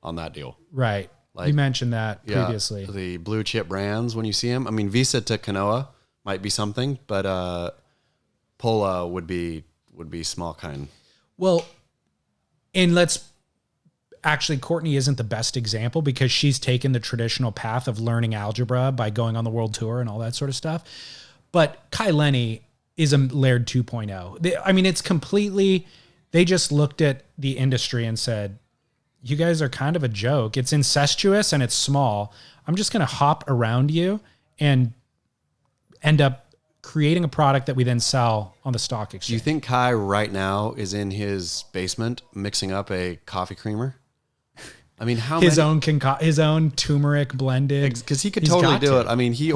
on that deal. Right. Like, you mentioned that previously. The blue chip brands, when you see them, I mean, Visa to Kanoa might be something, but Polo would be small kind. Well, and Courtney isn't the best example because she's taken the traditional path of learning algebra by going on the world tour and all that sort of stuff. But Kai Lenny is a Laird 2.0. I mean, it's completely, they just looked at the industry and said, you guys are kind of a joke. It's incestuous and it's small. I'm just going to hop around you and end up creating a product that we then sell on the stock exchange. Do you think Kai right now is in his basement mixing up a coffee creamer? I mean, his own turmeric blended, because he could totally do it. I mean, he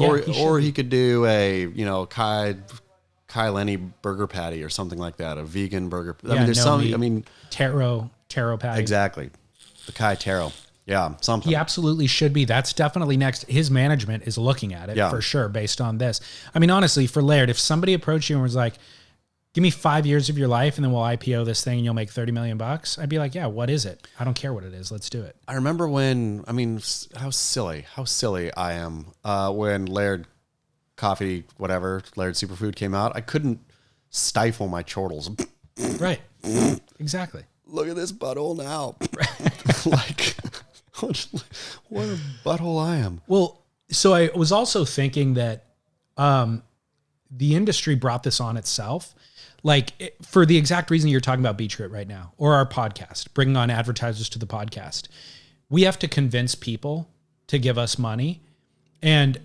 could do a Kai Lenny burger patty or something like that, a vegan burger. I mean, there's some. Meat. I mean, taro patty. Exactly, the Kai taro. Yeah, something. He absolutely should be. That's definitely next. His management is looking at it for sure based on this. I mean, honestly, for Laird, if somebody approached you and was like, give me 5 years of your life and then we'll IPO this thing and you'll make $30 million, I'd be like, yeah, what is it? I don't care what it is. Let's do it. I remember how silly I am when Laird Coffee, whatever, Laird Superfood came out. I couldn't stifle my chortles. Right. Exactly. Look at this butthole now. Like, what a butthole I am. Well, so I was also thinking that the industry brought this on itself. Like for the exact reason you're talking about Beach Grit right now, or our podcast, bringing on advertisers to the podcast. We have to convince people to give us money, and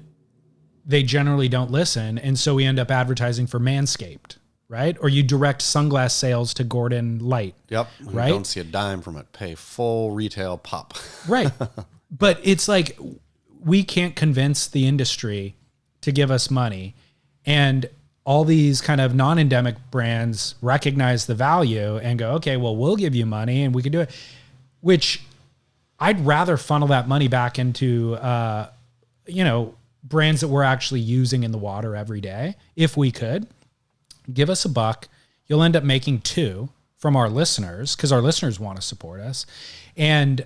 they generally don't listen. And so we end up advertising for Manscaped, right? Or you direct sunglass sales to Gordon Light. Yep. Right. Don't see a dime from it. Pay full retail pop. Right. But it's like, we can't convince the industry to give us money. And all these kind of non-endemic brands recognize the value and go, okay, well, we'll give you money and we can do it. Which I'd rather funnel that money back into, brands that we're actually using in the water every day. If we could give us $1, you'll end up making $2 from our listeners, because our listeners want to support us. And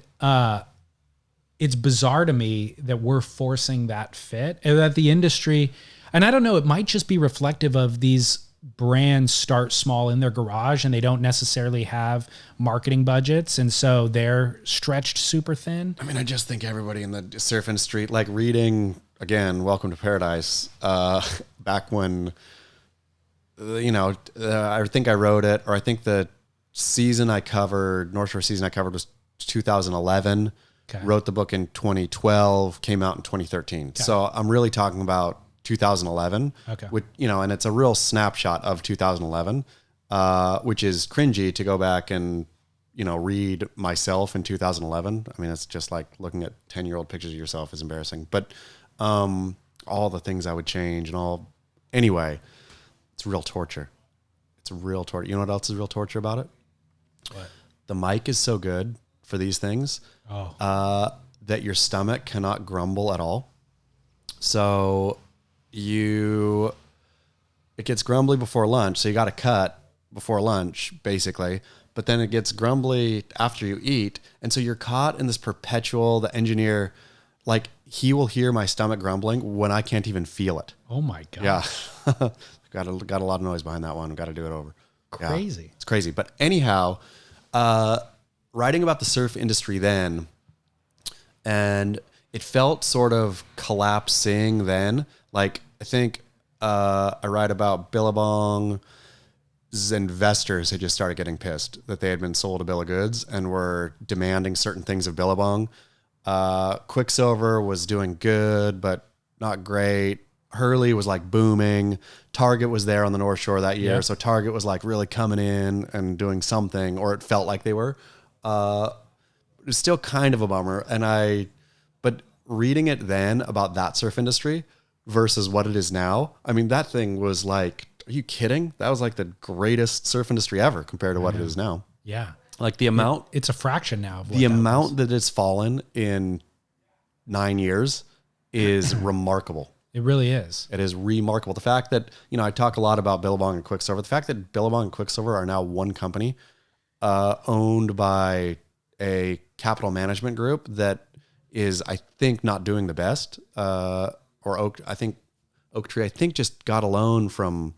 it's bizarre to me that we're forcing that fit, and that the industry, and I don't know, it might just be reflective of these brands start small in their garage and they don't necessarily have marketing budgets. And so they're stretched super thin. I mean, I just think everybody in the surf industry, like reading, again, Welcome to Paradise, back when, I think I wrote it, or I think the season I covered, North Shore season I covered was 2011. Okay. Wrote the book in 2012, came out in 2013. Okay. So I'm really talking about 2011, okay. Which, and it's a real snapshot of 2011, which is cringy to go back and, read myself in 2011. I mean, it's just like looking at 10-year-old pictures of yourself is embarrassing, but, all the things I would change anyway, it's real torture. It's real torture. You know what else is real torture about it? What? The mic is so good for these things, that your stomach cannot grumble at all. So it gets grumbly before lunch, so you got to cut before lunch, basically. But then it gets grumbly after you eat, and so you're caught in this perpetual. The engineer, like, he will hear my stomach grumbling when I can't even feel it. Oh my god! Yeah, got a lot of noise behind that one. Got to do it over. Crazy. Yeah, it's crazy. But anyhow, writing about the surf industry then, and it felt sort of collapsing then. Like, I think I write about Billabong's investors had just started getting pissed that they had been sold a bill of goods and were demanding certain things of Billabong. Quicksilver was doing good, but not great. Hurley was like booming. Target was there on the North Shore that year. Yeah. So Target was like really coming in and doing something, or it felt like they were. It was still kind of a bummer. But reading it then about that surf industry versus what it is now, I mean, that thing was like, are you kidding? That was like the greatest surf industry ever compared to what it is now. Yeah. Like the amount. It's a fraction now. Of the amount that it's fallen in 9 years is remarkable. It really is. It is remarkable. The fact that, I talk a lot about Billabong and Quicksilver. The fact that Billabong and Quicksilver are now one company, owned by a capital management group that is, I think, not doing the best. Oaktree, I think, just got a loan from,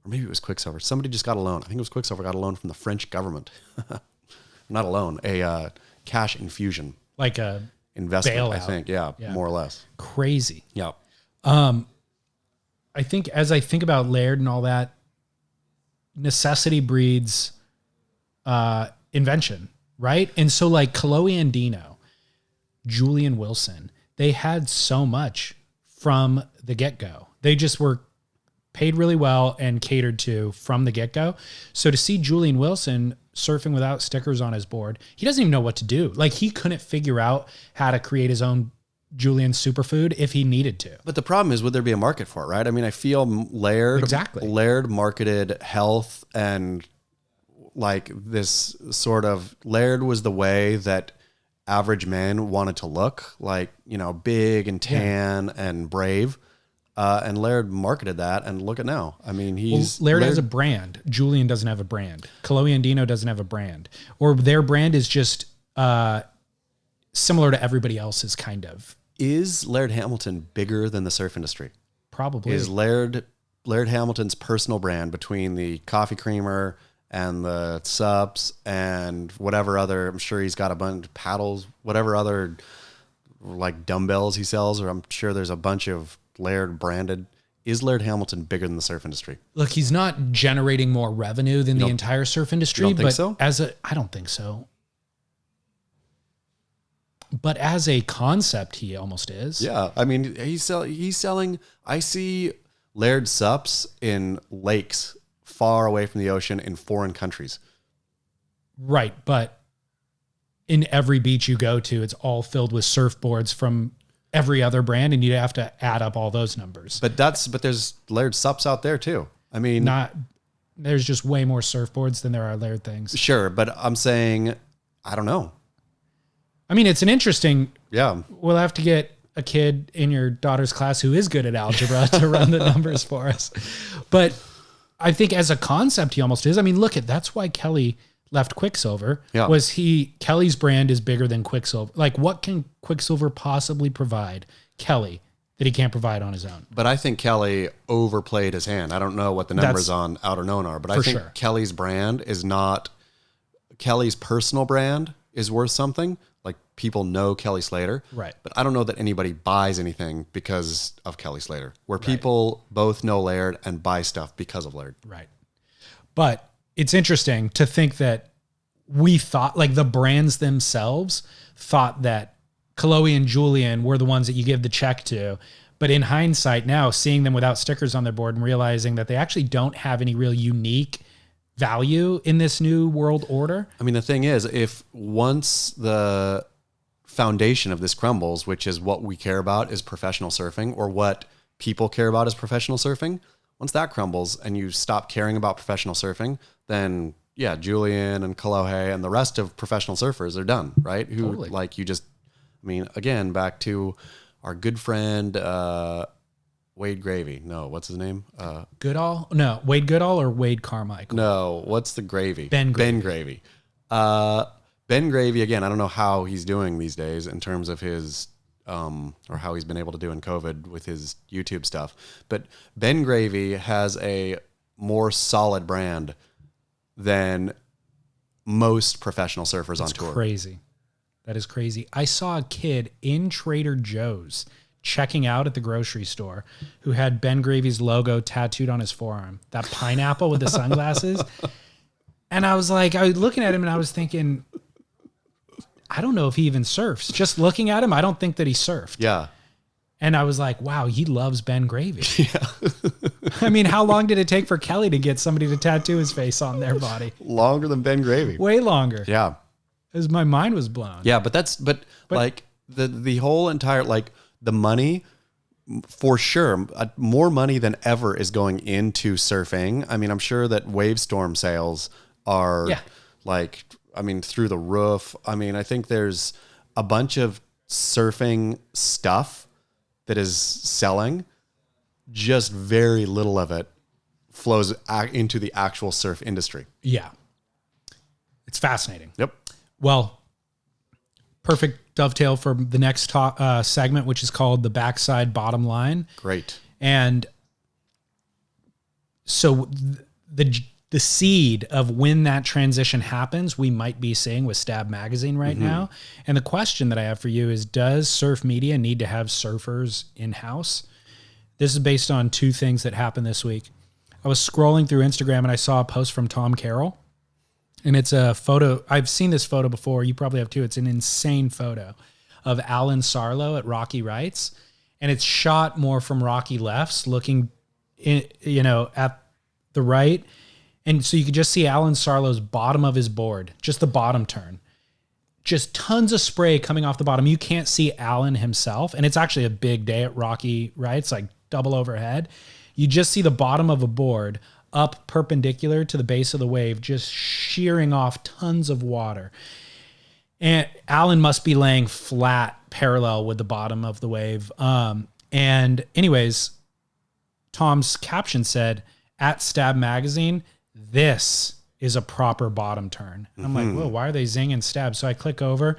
or maybe it was Quicksilver. Somebody just got a loan. I think it was Quicksilver got a loan from the French government. Not a loan, a cash infusion. Like a investment, bailout. I think. Yeah, more or less. Crazy. Yeah. I think as I think about Laird and all that, necessity breeds invention, right? And so like Chloe and Dino, Julian Wilson, they had so much from the get-go. They just were paid really well and catered to from the get-go. So to see Julian Wilson surfing without stickers on his board, he doesn't even know what to do. Like, he couldn't figure out how to create his own Julian superfood if he needed to. But the problem is, would there be a market for it, right? I mean, I feel Laird marketed health and like this sort of, Laird was the way that average men wanted to look, like, big and tan and brave. And Laird marketed that, and look at now. I mean, Laird has a brand. Julian doesn't have a brand. Chloe and Dino doesn't have a brand, or their brand is just similar to everybody else's, kind of. Is Laird Hamilton bigger than the surf industry? Probably. Is Laird Hamilton's personal brand, between the coffee creamer and the sups and whatever other, I'm sure he's got a bunch of paddles, whatever other like dumbbells he sells, or I'm sure there's a bunch of Laird branded. Is Laird Hamilton bigger than the surf industry? Look, he's not generating more revenue than the entire surf industry. You don't think so? I don't think so. But as a concept, he almost is. Yeah, I mean, he's selling. I see Laird sups in lakes far away from the ocean in foreign countries. Right, but in every beach you go to, it's all filled with surfboards from every other brand, and you have to add up all those numbers. But there's Laird sups out there too. I mean, there's just way more surfboards than there are Laird things. Sure, but I'm saying, I don't know. I mean, it's an interesting. Yeah, we'll have to get a kid in your daughter's class who is good at algebra to run the numbers for us. But I think as a concept, he almost is. I mean, that's why Kelly left Quicksilver. Yeah. Kelly's brand is bigger than Quicksilver. Like, what can Quicksilver possibly provide Kelly that he can't provide on his own? But I think Kelly overplayed his hand. I don't know what the numbers on Out or Known are, but I think Kelly's brand is not, Kelly's personal brand is worth something. Like, people know Kelly Slater. Right. But I don't know that anybody buys anything because of Kelly Slater, where people both know Laird and buy stuff because of Laird. Right. But it's interesting to think that we thought, like, the brands themselves thought that Chloe and Julian were the ones that you give the check to. But in hindsight now, seeing them without stickers on their board and realizing that they actually don't have any real unique value in this new world order. I mean, the thing is, if once the foundation of this crumbles, which is what we care about is professional surfing, or what people care about is professional surfing, once that crumbles and you stop caring about professional surfing, then yeah, Julian and Kalohe and the rest of professional surfers are done, right? Who Totally. like you just, I mean, again, back to our good friend, Wade Gravy. No, what's his name? Goodall? No, Wade Goodall or Wade Carmichael? No, what's the Gravy? Ben Gravy. Ben Gravy. Ben Gravy, again, I don't know how he's doing these days in terms of his, or how he's been able to do in COVID with his YouTube stuff. But Ben Gravy has a more solid brand than most professional surfers on tour. That's crazy. That is crazy. I saw a kid in Trader Joe's checking out at the grocery store who had Ben Gravy's logo tattooed on his forearm, that pineapple with the sunglasses. And I was looking at him and I was thinking, I don't know if he even surfs. Just looking at him, I don't think that he surfed. Yeah. And I was like, wow, he loves Ben Gravy. Yeah. I mean, how long did it take for Kelly to get somebody to tattoo his face on their body? Longer than Ben Gravy. Way longer. Yeah. As my mind was blown. Yeah, but like the whole entire, like, the money, for sure, more money than ever is going into surfing. I mean, I'm sure that Wavestorm sales are like, I mean, through the roof. I mean, I think there's a bunch of surfing stuff that is selling. Just very little of it flows into the actual surf industry. Yeah. It's fascinating. Yep. Well, perfect dovetail for the next segment, which is called the backside bottom line. Great. And so the seed of when that transition happens, we might be seeing with Stab Magazine right now. And the question that I have for you is, does surf media need to have surfers in-house? This is based on two things that happened this week. I was scrolling through Instagram and I saw a post from Tom Carroll. And it's a photo. I've seen this photo before. You probably have too. It's an insane photo of Alan Sarlo at Rocky Rights. And it's shot more from Rocky Lefts, looking at the right. And so you could just see Alan Sarlo's bottom of his board, just the bottom turn. Just tons of spray coming off the bottom. You can't see Alan himself. And it's actually a big day at Rocky Rights, like double overhead. You just see the bottom of a board up perpendicular to the base of the wave, just shearing off tons of water. And Alan must be laying flat parallel with the bottom of the wave. And anyways, Tom's caption said, at Stab Magazine, this is a proper bottom turn. And I'm like, whoa, why are they zinging Stab? So I click over,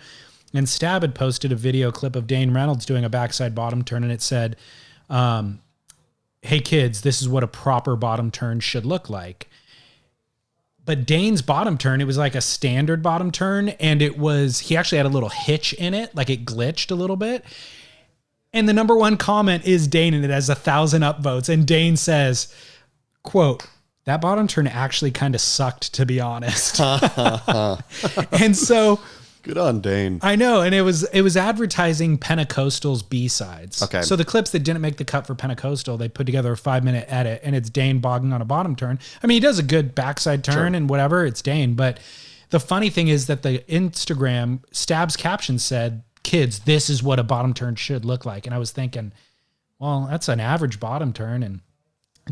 and Stab had posted a video clip of Dane Reynolds doing a backside bottom turn, and it said, hey kids, this is what a proper bottom turn should look like. But Dane's bottom turn, it was like a standard bottom turn, and he actually had a little hitch in it, like it glitched a little bit. And the number one comment is Dane, and it has 1,000 upvotes. And Dane says, quote, "That bottom turn actually kind of sucked, to be honest." And so, good on Dane. I know, and it was advertising Pentecostal's B-sides. Okay. So the clips that didn't make the cut for Pentecostal, they put together a 5-minute edit, and it's Dane bogging on a bottom turn. I mean, he does a good backside turn and whatever, it's Dane. But the funny thing is that the Instagram Stab's caption said, "Kids, this is what a bottom turn should look like." And I was thinking, well, that's an average bottom turn, and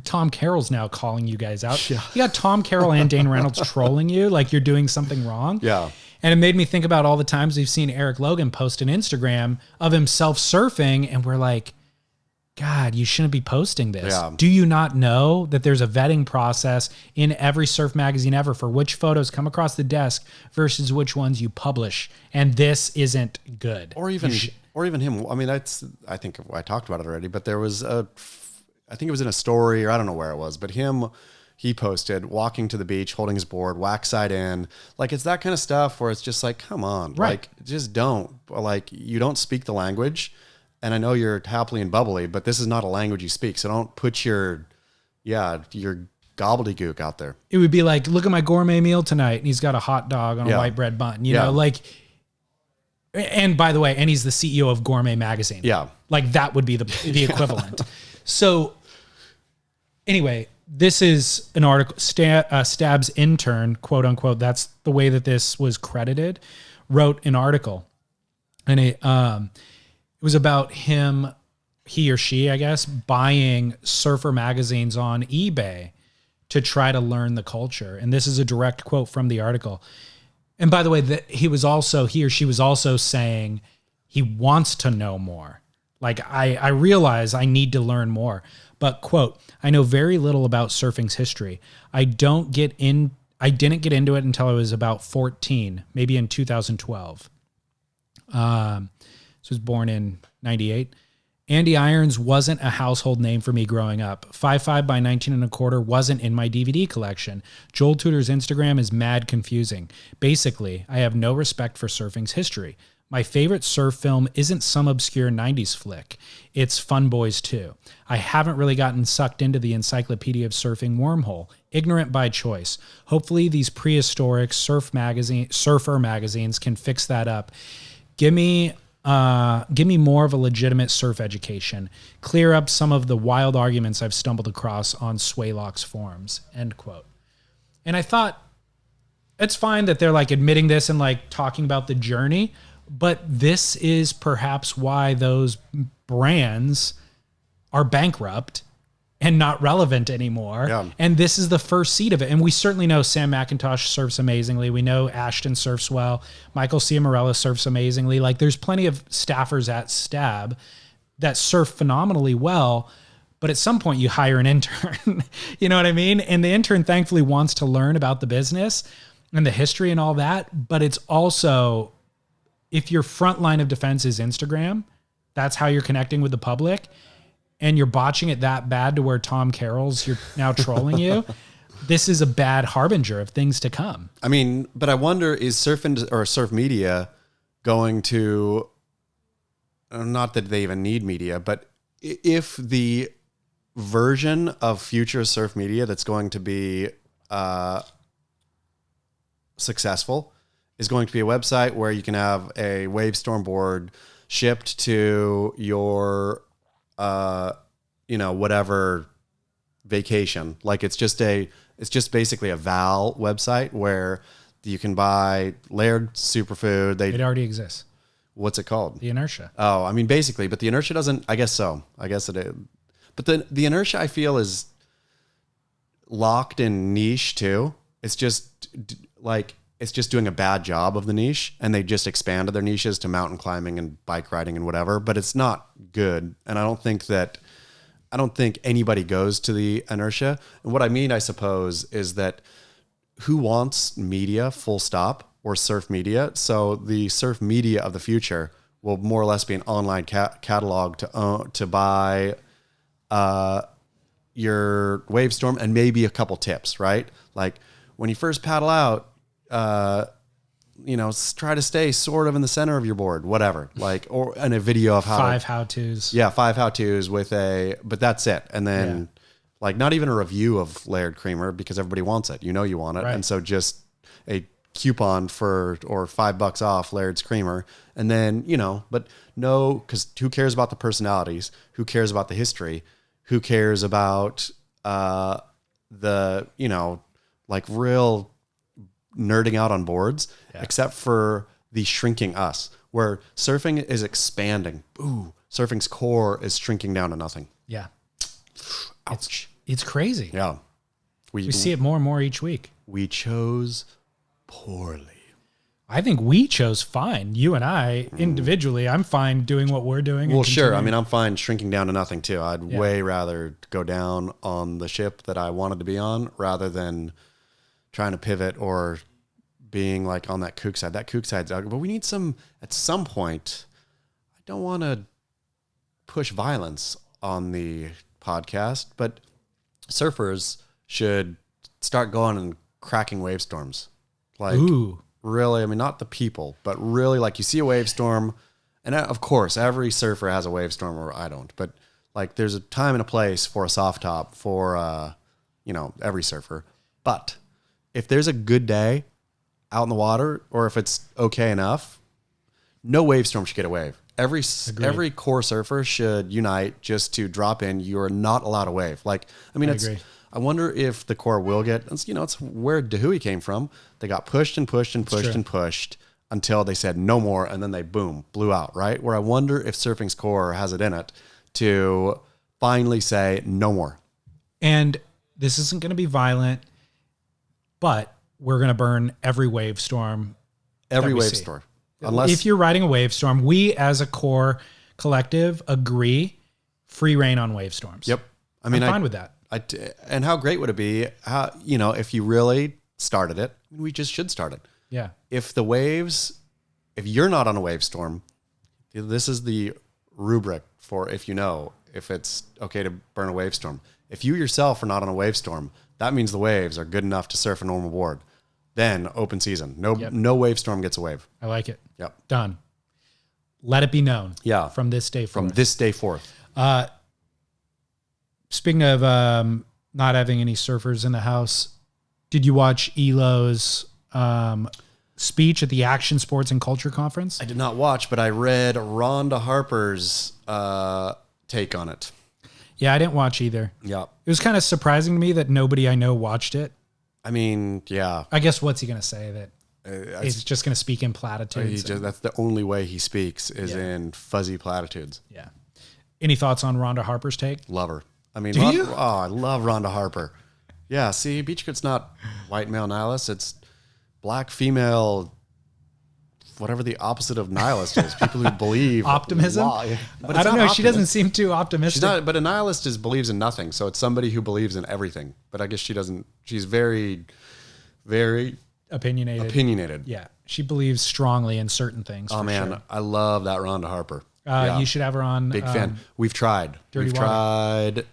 Tom Carroll's now calling you guys out. Yeah. You got Tom Carroll and Dane Reynolds trolling you like you're doing something wrong. Yeah. And it made me think about all the times we've seen Eric Logan post an Instagram of himself surfing, and we're like, God, you shouldn't be posting this. Yeah. Do you not know that there's a vetting process in every surf magazine ever for which photos come across the desk versus which ones you publish? And this isn't good. Or even him. I mean, I think I talked about it already, but there was I think it was in a story, or I don't know where it was, but he posted walking to the beach, holding his board, wax side in. Like, it's that kind of stuff where it's just like, come on, right. Like, just don't. Like, you don't speak the language. And I know you're happily and bubbly, but this is not a language you speak. So don't put your gobbledygook out there. It would be like, look at my gourmet meal tonight, and he's got a hot dog on a white bread bun. You know, like, and by the way, and he's the CEO of Gourmet Magazine. Yeah. Like, that would be the equivalent. So anyway, this is an article, Stab's intern, quote unquote, that's the way that this was credited, wrote an article. And it was about he or she, I guess, buying surfer magazines on eBay to try to learn the culture. And this is a direct quote from the article. And by the way, he or she was also saying he wants to know more. Like, I realize I need to learn more. But, quote, "I know very little about surfing's history. I didn't get into it until I was about 14, maybe in 2012. So I was born in 98. Andy Irons wasn't a household name for me growing up. 5'5" by 19 1/4 wasn't in my DVD collection. Joel Tudor's Instagram is mad confusing. Basically, I have no respect for surfing's history. My favorite surf film isn't some obscure 90s flick. It's Fun Boys 2. I haven't really gotten sucked into the Encyclopedia of Surfing wormhole. Ignorant by choice. Hopefully these prehistoric surfer magazines can fix that up. Give me more of a legitimate surf education. Clear up some of the wild arguments I've stumbled across on Swaylock's forums." End quote. And I thought, it's fine that they're like admitting this and like talking about the journey, but this is perhaps why those brands are bankrupt and not relevant anymore. Yeah. And this is the first seed of it. And we certainly know Sam McIntosh surfs amazingly. We know Ashton surfs well. Michael Ciamarella surfs amazingly. Like, there's plenty of staffers at Stab that surf phenomenally well. But at some point you hire an intern, you know what I mean? And the intern thankfully wants to learn about the business and the history and all that. But it's also, if your front line of defense is Instagram, that's how you're connecting with the public, and you're botching it that bad to where Tom Carroll's, you're now trolling you, this is a bad harbinger of things to come. I mean, but I wonder, is surf media going to, not that they even need media, but if the version of future surf media that's going to be successful is going to be a website where you can have a Wavestorm board shipped to your, whatever vacation. Like, it's just basically a Val website where you can buy layered superfood. It already exists. What's it called? The Inertia. Oh, I mean, basically, but the Inertia doesn't, I guess so. I guess it is. But the Inertia, I feel, is locked in niche too. It's just doing a bad job of the niche, and they just expanded their niches to mountain climbing and bike riding and whatever, but it's not good. And I don't think anybody goes to the Inertia. And what I mean, I suppose, is that who wants media, full stop, or surf media? So the surf media of the future will more or less be an online catalog to buy your Wavestorm and maybe a couple tips, right? Like, when you first paddle out, try to stay sort of in the center of your board, whatever, like, or in a video of five how-tos. Yeah. 5 how-tos but that's it. And then like not even a review of layered creamer because everybody wants it. You want it. Right. And so just a coupon or $5 off Laird's creamer. And then, but no, because who cares about the personalities? Who cares about the history? Who cares about like real nerding out on boards, except for the shrinking us, where surfing is expanding. Ooh, surfing's core is shrinking down to nothing. Yeah. Ouch. It's crazy. Yeah. We see it more and more each week. We chose poorly. I think we chose fine. You and I, individually, I'm fine doing what we're doing. Well, sure. I mean, I'm fine shrinking down to nothing, too. I'd way rather go down on the ship that I wanted to be on rather than trying to pivot or being like on that kook side. That kook side's ugly. But we need at some point, I don't want to push violence on the podcast, but surfers should start going and cracking wave storms. Like, ooh. Really, I mean, not the people, but really, like, you see a wave storm, and of course, every surfer has a wave storm, or I don't, but like, there's a time and a place for a soft top for, every surfer. But if there's a good day out in the water, or if it's okay enough, no wave storm should get a wave. Every core surfer should unite just to drop in. You're not allowed a wave. Like, I mean, I wonder if the core will get, it's where Dahui came from. They got pushed and pushed and pushed and pushed until they said no more. And then they, boom, blew out, right? Where I wonder if surfing's core has it in it to finally say no more. And this isn't going to be violent, but we're going to burn every wave storm. Every wave storm. If you're riding a wave storm, we as a core collective agree free reign on wave storms. Yep. I mean, I'm fine with that. And how great would it be? If you really started it, we just should start it. Yeah. If you're not on a wave storm, this is the rubric for if it's okay to burn a wave storm. If you yourself are not on a wave storm, that means the waves are good enough to surf a normal board. Then open season. No wave storm gets a wave. I like it. Yep. Done. Let it be known. Yeah. From this day forth. From this day forth. Speaking of not having any surfers in the house, did you watch Elo's speech at the Action Sports and Culture Conference? I did not watch, but I read Rhonda Harper's take on it. Yeah, I didn't watch either. Yeah. It was kind of surprising to me that nobody I know watched it. I mean, yeah. I guess what's he going to say? That he's just going to speak in platitudes? That's the only way he speaks is in fuzzy platitudes. Yeah. Any thoughts on Rhonda Harper's take? Love her. I mean, do you? Oh, I love Rhonda Harper. Yeah, see, Beachgood's not white male nihilist. It's black female, whatever the opposite of nihilist is. People who believe. Optimism? But I don't know. She doesn't seem too optimistic. She's not, but a nihilist believes in nothing. So it's somebody who believes in everything. But I guess she doesn't. She's very, very opinionated. Yeah. She believes strongly in certain things. Oh, man. Sure. I love that Rhonda Harper. You should have her on. Big fan. We've tried. We've tried.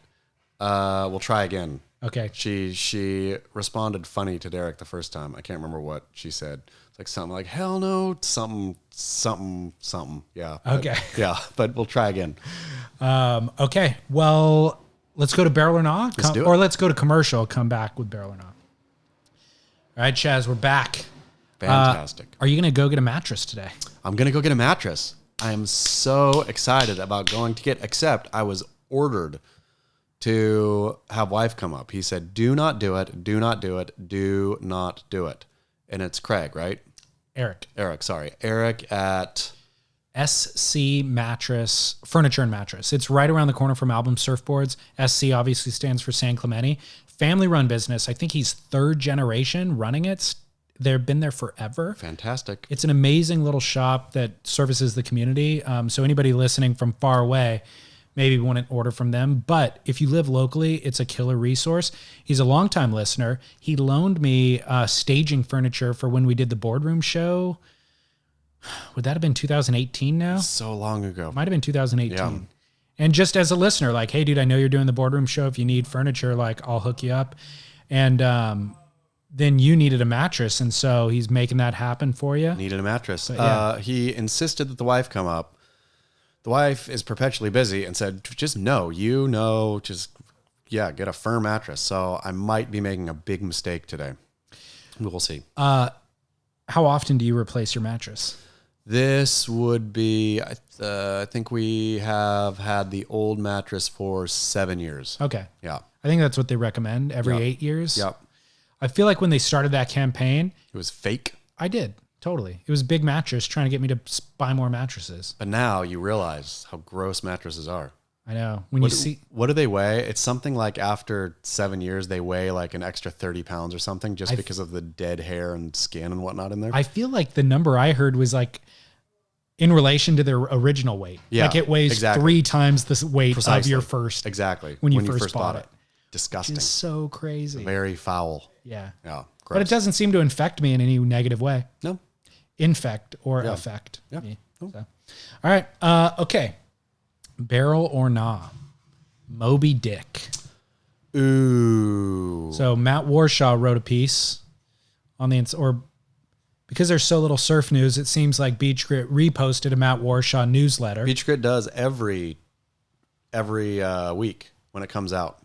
We'll try again. Okay. She responded funny to Derek the first time. I can't remember what she said. It's like something like, hell no, something. Yeah. Okay. But we'll try again. Okay. Well, let's go to Barrel or Not. Let's go to commercial. Come back with Barrel or Not. All right, Chaz, we're back. Fantastic. Are you going to go get a mattress today? I'm going to go get a mattress. I am so excited about going to get, except I was ordered to have wife come up. He said, do not do it. Do not do it. Do not do it. And it's Craig, right? Eric, sorry. Eric at SC Mattress, Furniture and Mattress. It's right around the corner from Album Surfboards. SC obviously stands for San Clemente. Family-run business. I think he's third generation running it. They've been there forever. Fantastic. It's an amazing little shop that services the community. So anybody listening from far away maybe wouldn't order from them. But if you live locally, it's a killer resource. He's a longtime listener. He loaned me staging furniture for when we did the boardroom show. Would that have been 2018 now? So long ago. Might have been 2018. Yeah. And just as a listener, like, hey, dude, I know you're doing the boardroom show. If you need furniture, like, I'll hook you up. And then you needed a mattress. And so he's making that happen for you. Needed a mattress. Yeah. He insisted that the wife come up. The wife is perpetually busy and said, just no, get a firm mattress. So I might be making a big mistake today. We'll see. How often do you replace your mattress? This would be, I think we have had the old mattress for 7 years. Okay. Yeah. I think that's what they recommend every 8 years. Yep. I feel like when they started that campaign, It was fake. I did. Totally. It was Big Mattress trying to get me to buy more mattresses. But now you realize how gross mattresses are. I know. What do they weigh? It's something like after 7 years, they weigh like an extra 30 pounds or something just because of the dead hair and skin and whatnot in there. I feel like the number I heard was like in relation to their original weight. Yeah, like it weighs exactly. 3 times the weight Precisely. of your first. Exactly. When you first bought it. Disgusting. It's so crazy. Very foul. Yeah. Yeah. Gross. But it doesn't seem to infect me in any negative way. No. Infect or affect Yeah. me. So. All right. Okay. Barrel or Nah. Moby Dick. Ooh. So Matt Warshaw wrote a piece on because there's so little surf news, it seems like Beach Grit reposted a Matt Warshaw newsletter. Beach Grit does every week when it comes out.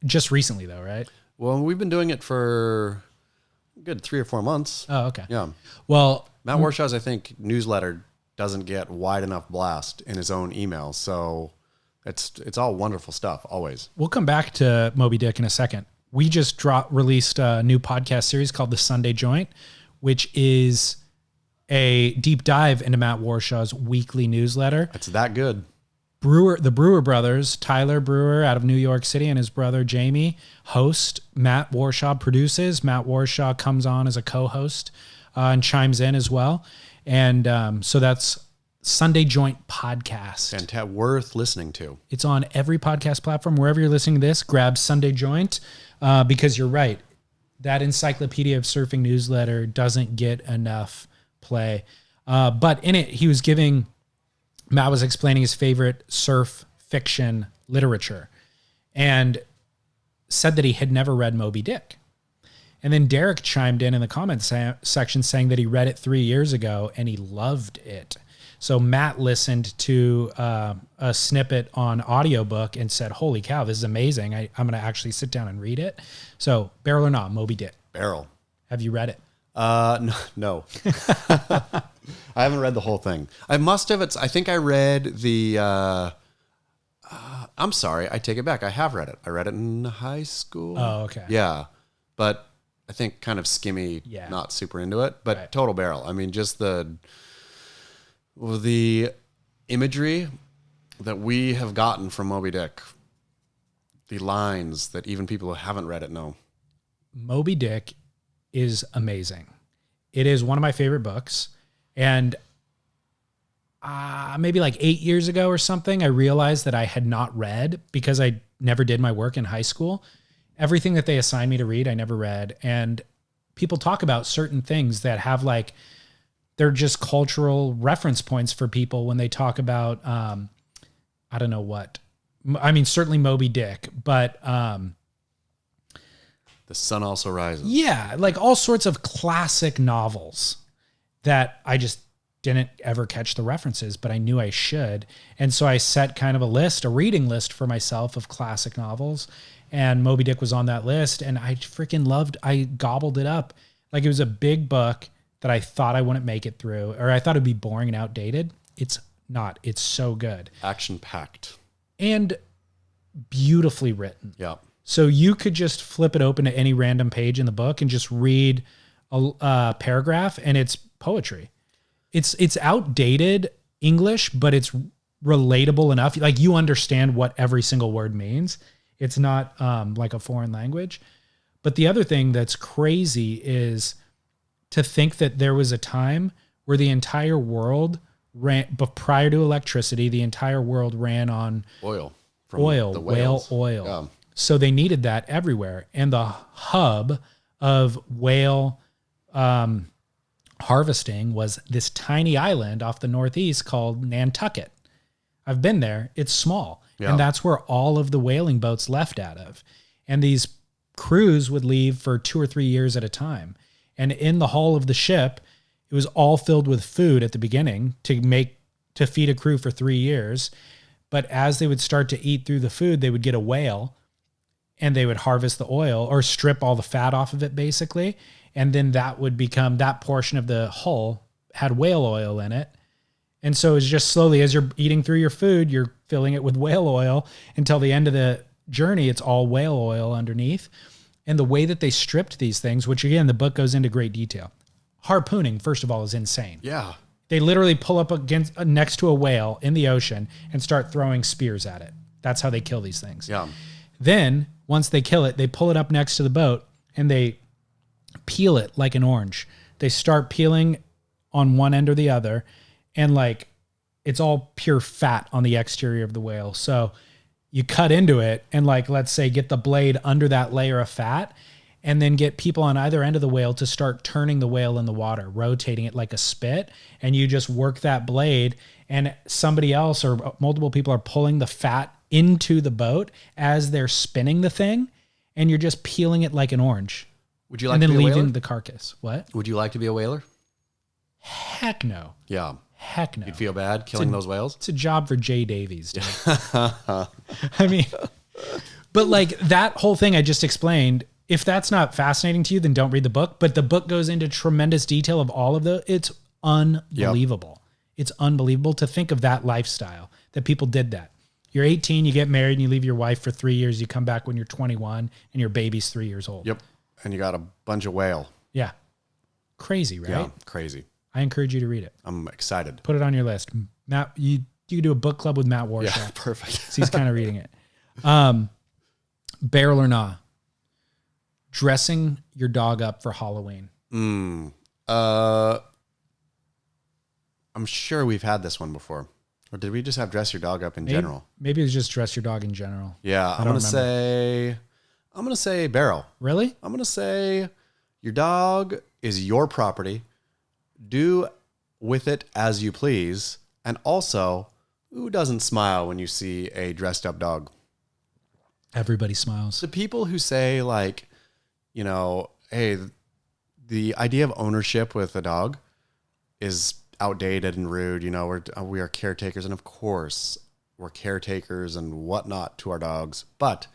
Just recently though, right? Well, we've been doing it for a good 3 or 4 months. Oh, okay. Yeah. Well, Matt Warshaw's, I think, newsletter doesn't get wide enough blast in his own emails. So it's all wonderful stuff, always. we'll come back to Moby Dick in a second. We just released a new podcast series called The Sunday Joint, which is a deep dive into Matt Warshaw's weekly newsletter. It's that good. The Brewer brothers, Tyler Brewer out of New York City and his brother Jamie host. Matt Warshaw produces. Matt Warshaw comes on as a co-host and chimes in as well. And so that's Sunday Joint Podcast. And worth listening to. It's on every podcast platform. Wherever you're listening to this, grab Sunday Joint because you're right. That Encyclopedia of Surfing newsletter doesn't get enough play. But in it, Matt was explaining his favorite surf fiction literature and said that he had never read Moby Dick. And then Derek chimed in the comments section saying that he read it 3 years ago and he loved it. So Matt listened to a snippet on audiobook and said, holy cow, this is amazing. I'm going to actually sit down and read it. So Barrel or Not, Moby Dick. Barrel. Have you read it? No. I haven't read the whole thing. I must have. I think I read the, I'm sorry, I take it back. I have read it. I read it in high school. Oh, okay. Yeah. But I think kind of skimmy, not super into it, but right. Total barrel. I mean, just the imagery that we have gotten from Moby Dick, the lines that even people who haven't read it know. Moby Dick is amazing. It is one of my favorite books. And maybe like 8 years ago or something, I realized that I had not read because I never did my work in high school. Everything that they assigned me to read, I never read. And people talk about certain things that have like, they're just cultural reference points for people when they talk about, I don't know what. I mean, certainly Moby Dick, but... The Sun Also Rises. Yeah, like all sorts of classic novels that I just didn't ever catch the references, but I knew I should. And so I set kind of a reading list for myself of classic novels. And Moby Dick was on that list. And I freaking I gobbled it up. Like it was a big book that I thought I wouldn't make it through, or I thought it'd be boring and outdated. It's not. It's so good. Action-packed. And beautifully written. Yeah. So you could just flip it open to any random page in the book and just read a paragraph, and it's poetry. It's outdated English, but it's relatable enough. Like you understand what every single word means. It's not like a foreign language. But the other thing that's crazy is to think that there was a time where the entire world but prior to electricity, the entire world ran on oil. Whale oil. Yeah. So they needed that everywhere. And the hub of whale harvesting was this tiny island off the northeast called Nantucket. I've been there. It's small. Yeah. And that's where all of the whaling boats left out of. And these crews would leave for 2 or 3 years at a time. And in the hull of the ship, it was all filled with food at the beginning to feed a crew for 3 years. But as they would start to eat through the food, they would get a whale and they would harvest the oil or strip all the fat off of it, basically. And then that would become, that portion of the hull had whale oil in it. And so it's just slowly, as you're eating through your food, you're filling it with whale oil until the end of the journey, it's all whale oil underneath. And the way that they stripped these things, which again, the book goes into great detail. Harpooning, first of all, is insane. Yeah. They literally pull up next to a whale in the ocean and start throwing spears at it. That's how they kill these things. Yeah. Then once they kill it, they pull it up next to the boat and they peel it like an orange. They start peeling on one end or the other, and like it's all pure fat on the exterior of the whale. So you cut into it and like, let's say, get the blade under that layer of fat, and then get people on either end of the whale to start turning the whale in the water, rotating it like a spit. And you just work that blade, and somebody else or multiple people are pulling the fat into the boat as they're spinning the thing, and you're just peeling it like an orange. Would you like and to then be a leaving whaler? the carcass? What? Would you like to be a whaler? Heck no. Yeah. Heck no. You'd feel bad killing those whales? It's a job for Jay Davies, dude. I mean, but like that whole thing I just explained, if that's not fascinating to you, then don't read the book. But the book goes into tremendous detail of all of it's unbelievable. Yep. It's unbelievable to think of that lifestyle, that people did that. You're 18, you get married, and you leave your wife for 3 years. You come back when you're 21, and your baby's 3 years old. Yep. And you got a bunch of whale. Yeah. Crazy, right? Yeah, crazy. I encourage you to read it. I'm excited. Put it on your list. Matt, you could do a book club with Matt Warshaw. Yeah, perfect. So he's kind of reading it. Barrel or Nah. Dressing your dog up for Halloween. I'm sure we've had this one before. Or did we just have dress your dog up in general? Maybe it was just dress your dog in general. Yeah, I'm gonna say barrel. Really? I'm gonna say your dog is your property. Do with it as you please. And also, who doesn't smile when you see a dressed up dog? Everybody smiles. The people who say like, you know, hey, the idea of ownership with a dog is outdated and rude. You know, we are caretakers, and of course we're caretakers and whatnot to our dogs, but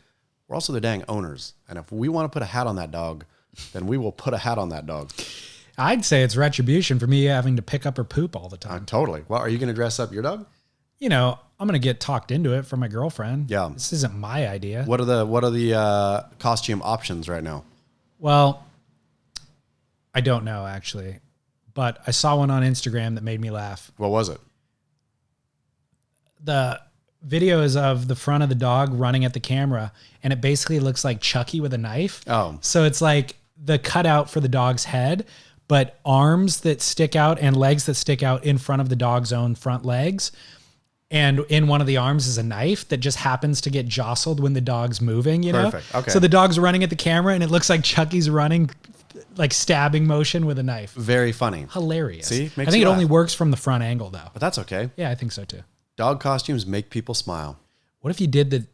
we're also the dang owners. And if we want to put a hat on that dog, then we will put a hat on that dog. I'd say it's retribution for me having to pick up her poop all the time. Totally. Well, are you going to dress up your dog? You know, I'm going to get talked into it from my girlfriend. Yeah. This isn't my idea. What are the costume options right now? Well, I don't know actually, but I saw one on Instagram that made me laugh. What was it? The video is of the front of the dog running at the camera, and it basically looks like Chucky with a knife. Oh. So it's like the cutout for the dog's head, but arms that stick out and legs that stick out in front of the dog's own front legs. And in one of the arms is a knife that just happens to get jostled when the dog's moving, you know? Perfect. Okay. So the dog's running at the camera, and it looks like Chucky's running, like stabbing motion with a knife. Very funny. Hilarious. See? I think it only works from the front angle, though. But that's okay. Yeah, I think so, too. Dog costumes make people smile. What if you did the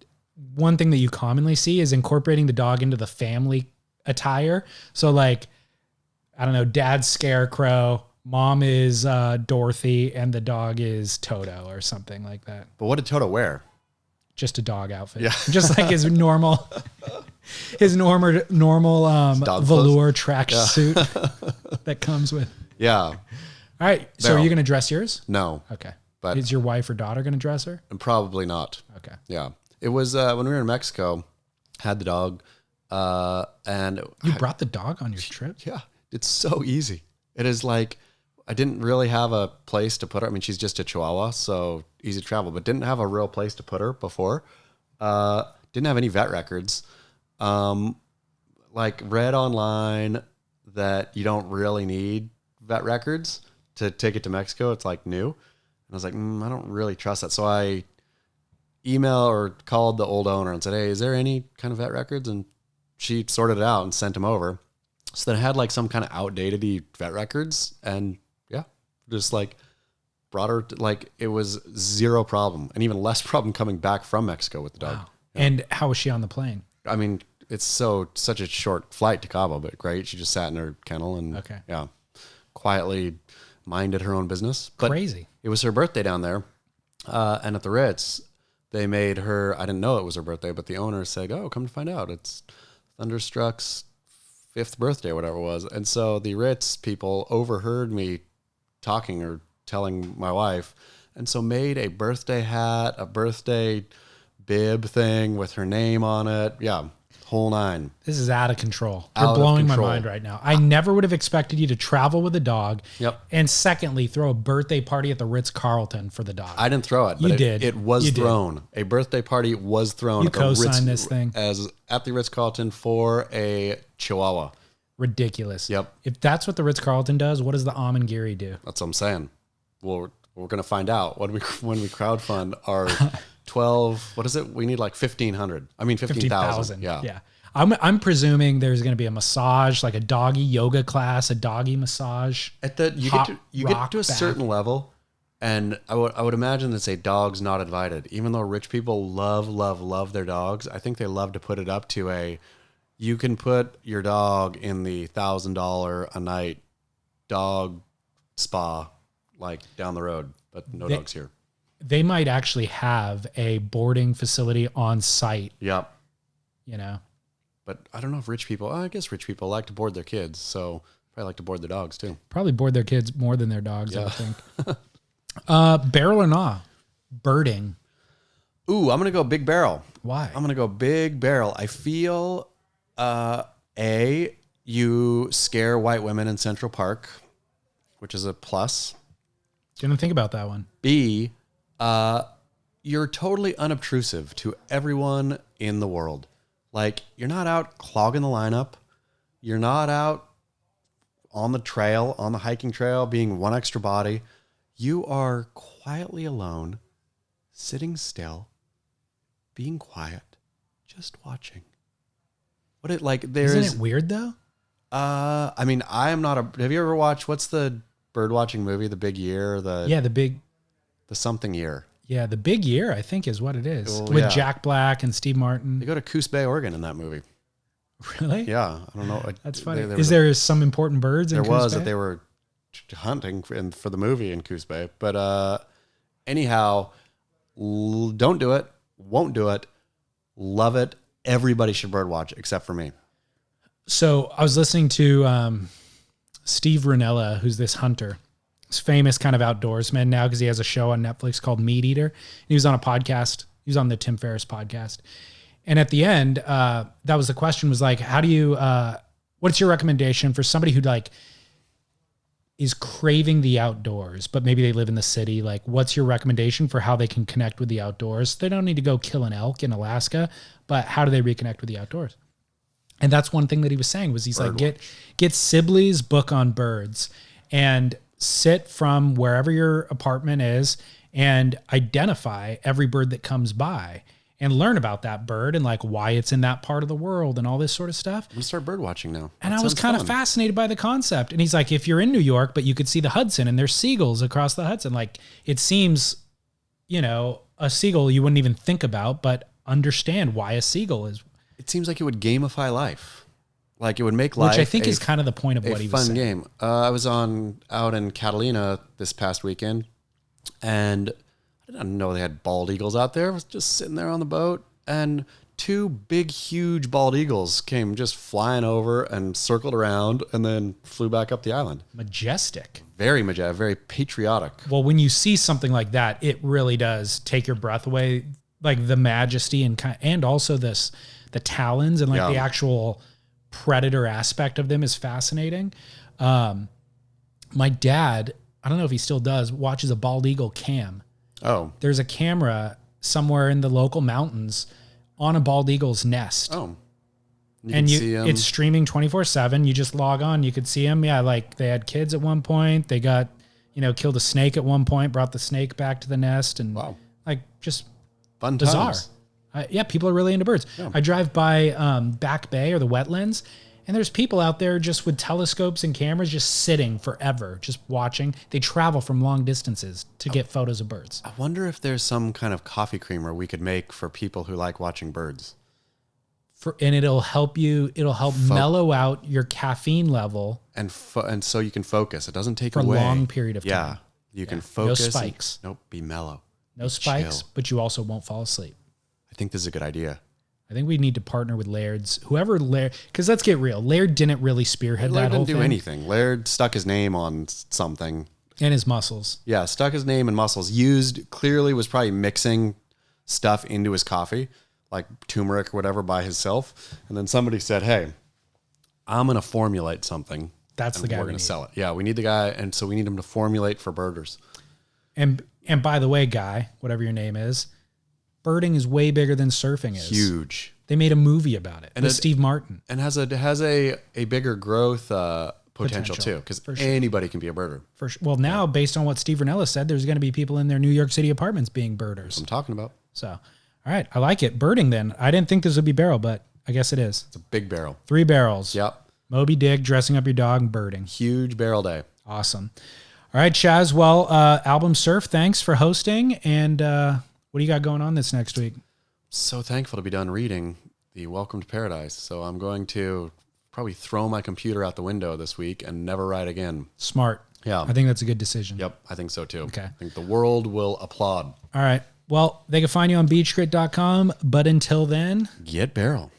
one thing that you commonly see is incorporating the dog into the family attire? So like, I don't know, dad's Scarecrow, mom is Dorothy, and the dog is Toto or something like that. But what did Toto wear? Just a dog outfit. Yeah. Just like his normal velour track suit that comes with. Yeah. All right. So are you going to dress yours? No. Okay. But is your wife or daughter going to dress her? Probably not. Okay. Yeah. It was when we were in Mexico, had the dog, and you brought the dog on your trip? Yeah. It's so easy. It is like, I didn't really have a place to put her. I mean, she's just a Chihuahua, so easy to travel, but didn't have a real place to put her before. Didn't have any vet records. Like read online that you don't really need vet records to take it to Mexico. It's like new. And I was like, I don't really trust that. So I emailed or called the old owner and said, hey, is there any kind of vet records? And she sorted it out and sent them over. So then I had like some kind of outdated vet records, and yeah, just like brought her like it was zero problem, and even less problem coming back from Mexico with the dog. Wow. Yeah. And how was she on the plane? I mean, it's such a short flight to Cabo, but great. She just sat in her kennel and quietly minded her own business. But crazy. It was her birthday down there. And at the Ritz, they made her, I didn't know it was her birthday, but the owner said, oh, come to find out, it's Thunderstruck's 5th birthday or whatever it was. And so the Ritz people overheard me talking or telling my wife, and so made a birthday hat, a birthday bib thing with her name on it. Yeah, whole 9. This is out of control. You're blowing my mind right now. I never would have expected you to travel with a dog. Yep. And secondly, throw a birthday party at the Ritz-Carlton for the dog. I didn't throw it. But you did. It was thrown. A birthday party was thrown. You co-signed this thing. At the Ritz-Carlton for a Chihuahua. Ridiculous. Yep. If that's what the Ritz-Carlton does, what does the Amangiri do? That's what I'm saying. Well, we're going to find out when we crowdfund our 12. What is it? We need like 1,500. I mean 15,000. Yeah. I'm presuming there's going to be a massage, like a doggy yoga class, a doggy massage. You get to a certain level, and I would imagine that say dogs not invited. Even though rich people love their dogs, I think they love to put it up to you can put your dog in the $1,000 a night dog spa, like down the road, but no dogs here. They might actually have a boarding facility on site. Yep. You know, but I don't know if rich people, I guess rich people like to board their kids. So probably like to board their dogs too. Probably board their kids more than their dogs, I would think. Barrel or nah? Birding. Ooh, I'm going to go big barrel. Why? I'm going to go big barrel. I feel, you scare white women in Central Park, which is a plus. Didn't think about that one. B, you're totally unobtrusive to everyone in the world. Like, you're not out clogging the lineup. You're not out on the trail, on the hiking trail, being one extra body. You are quietly alone, sitting still, being quiet, just watching. Isn't it weird though? I mean, I am not have you ever watched, what's the bird watching movie, The Big Year? The something year. Yeah, The Big Year, I think is what it is. With Jack Black and Steve Martin. They go to Coos Bay, Oregon in that movie. Really? Yeah. I don't know. That's funny. Is there some important birds in Coos Bay? There was that they were hunting for the movie in Coos Bay. But anyhow, don't do it. Won't do it. Love it. Everybody should bird watch except for me. So I was listening to Steve Ranella, who's this hunter. He's famous kind of outdoorsman now because he has a show on Netflix called Meat Eater. And he was on a podcast. He was on the Tim Ferriss podcast. And at the end, that was the question, was like, how do you, what's your recommendation for somebody who like is craving the outdoors, but maybe they live in the city? Like, what's your recommendation for how they can connect with the outdoors? They don't need to go kill an elk in Alaska, but how do they reconnect with the outdoors? And that's one thing that he was saying was he's like, get Sibley's book on birds and sit from wherever your apartment is and identify every bird that comes by and learn about that bird and like why it's in that part of the world and all this sort of stuff. I'm gonna start bird watching now. And I was kind of fascinated by the concept. And he's like, if you're in New York, but you could see the Hudson and there's seagulls across the Hudson, like it seems, a seagull you wouldn't even think about, but understand why a seagull is. It seems like it would gamify life. Like it would make life, which I think is kind of the point of what he was saying. A fun game. I was out in Catalina this past weekend, and I didn't know they had bald eagles out there. I was just sitting there on the boat, and 2 big, huge bald eagles came just flying over and circled around, and then flew back up the island. Majestic. Very majestic. Very patriotic. Well, when you see something like that, it really does take your breath away. Like the majesty and also the talons and like the actual predator aspect of them is fascinating. My dad, I don't know if he still does, watches a bald eagle cam. Oh. There's a camera somewhere in the local mountains on a bald eagle's nest. Oh. It's streaming 24/7. You just log on, you could see them. Yeah, like they had kids at one point. They got, killed a snake at one point, brought the snake back to the nest, and like just fun bizarre. Times. People are really into birds. Yeah. I drive by Back Bay or the wetlands, and there's people out there just with telescopes and cameras just sitting forever, just watching. They travel from long distances to get photos of birds. I wonder if there's some kind of coffee creamer we could make for people who like watching birds. and it'll help mellow out your caffeine level. And so you can focus. It doesn't take for away. a long period of time. Yeah. You can focus. No spikes. Nope. Be mellow. No spikes, chill. But you also won't fall asleep. I think this is a good idea. I think we need to partner with Laird's, because let's get real. Laird didn't really spearhead that whole thing. Laird didn't do anything. Laird stuck his name on something. And his muscles. Yeah, stuck his name and muscles. Clearly was probably mixing stuff into his coffee, like turmeric or whatever by himself. And then somebody said, hey, I'm going to formulate something. That's the guy we're going to sell it. Yeah, we need the guy. And so we need him to formulate for birders. And by the way, guy, whatever your name is, birding is way bigger than surfing is. Huge. They made a movie about it with Steve Martin. And has a bigger growth potential too, because anybody can be a birder. For sure. Well, now, based on what Steve Ranella said, there's going to be people in their New York City apartments being birders. I'm talking about. So, all right. I like it. Birding then. I didn't think this would be barrel, but I guess it is. It's a big barrel. 3 barrels. Yep. Moby Dick, dressing up your dog, and birding. Huge barrel day. Awesome. All right, Chaz. Well, Album Surf, thanks for hosting. And what do you got going on this next week? So thankful to be done reading the Welcome to Paradise. So I'm going to probably throw my computer out the window this week and never write again. Smart. Yeah. I think that's a good decision. Yep, I think so too. Okay. I think the world will applaud. All right. Well, they can find you on beachgrit.com. But until then, get barrel.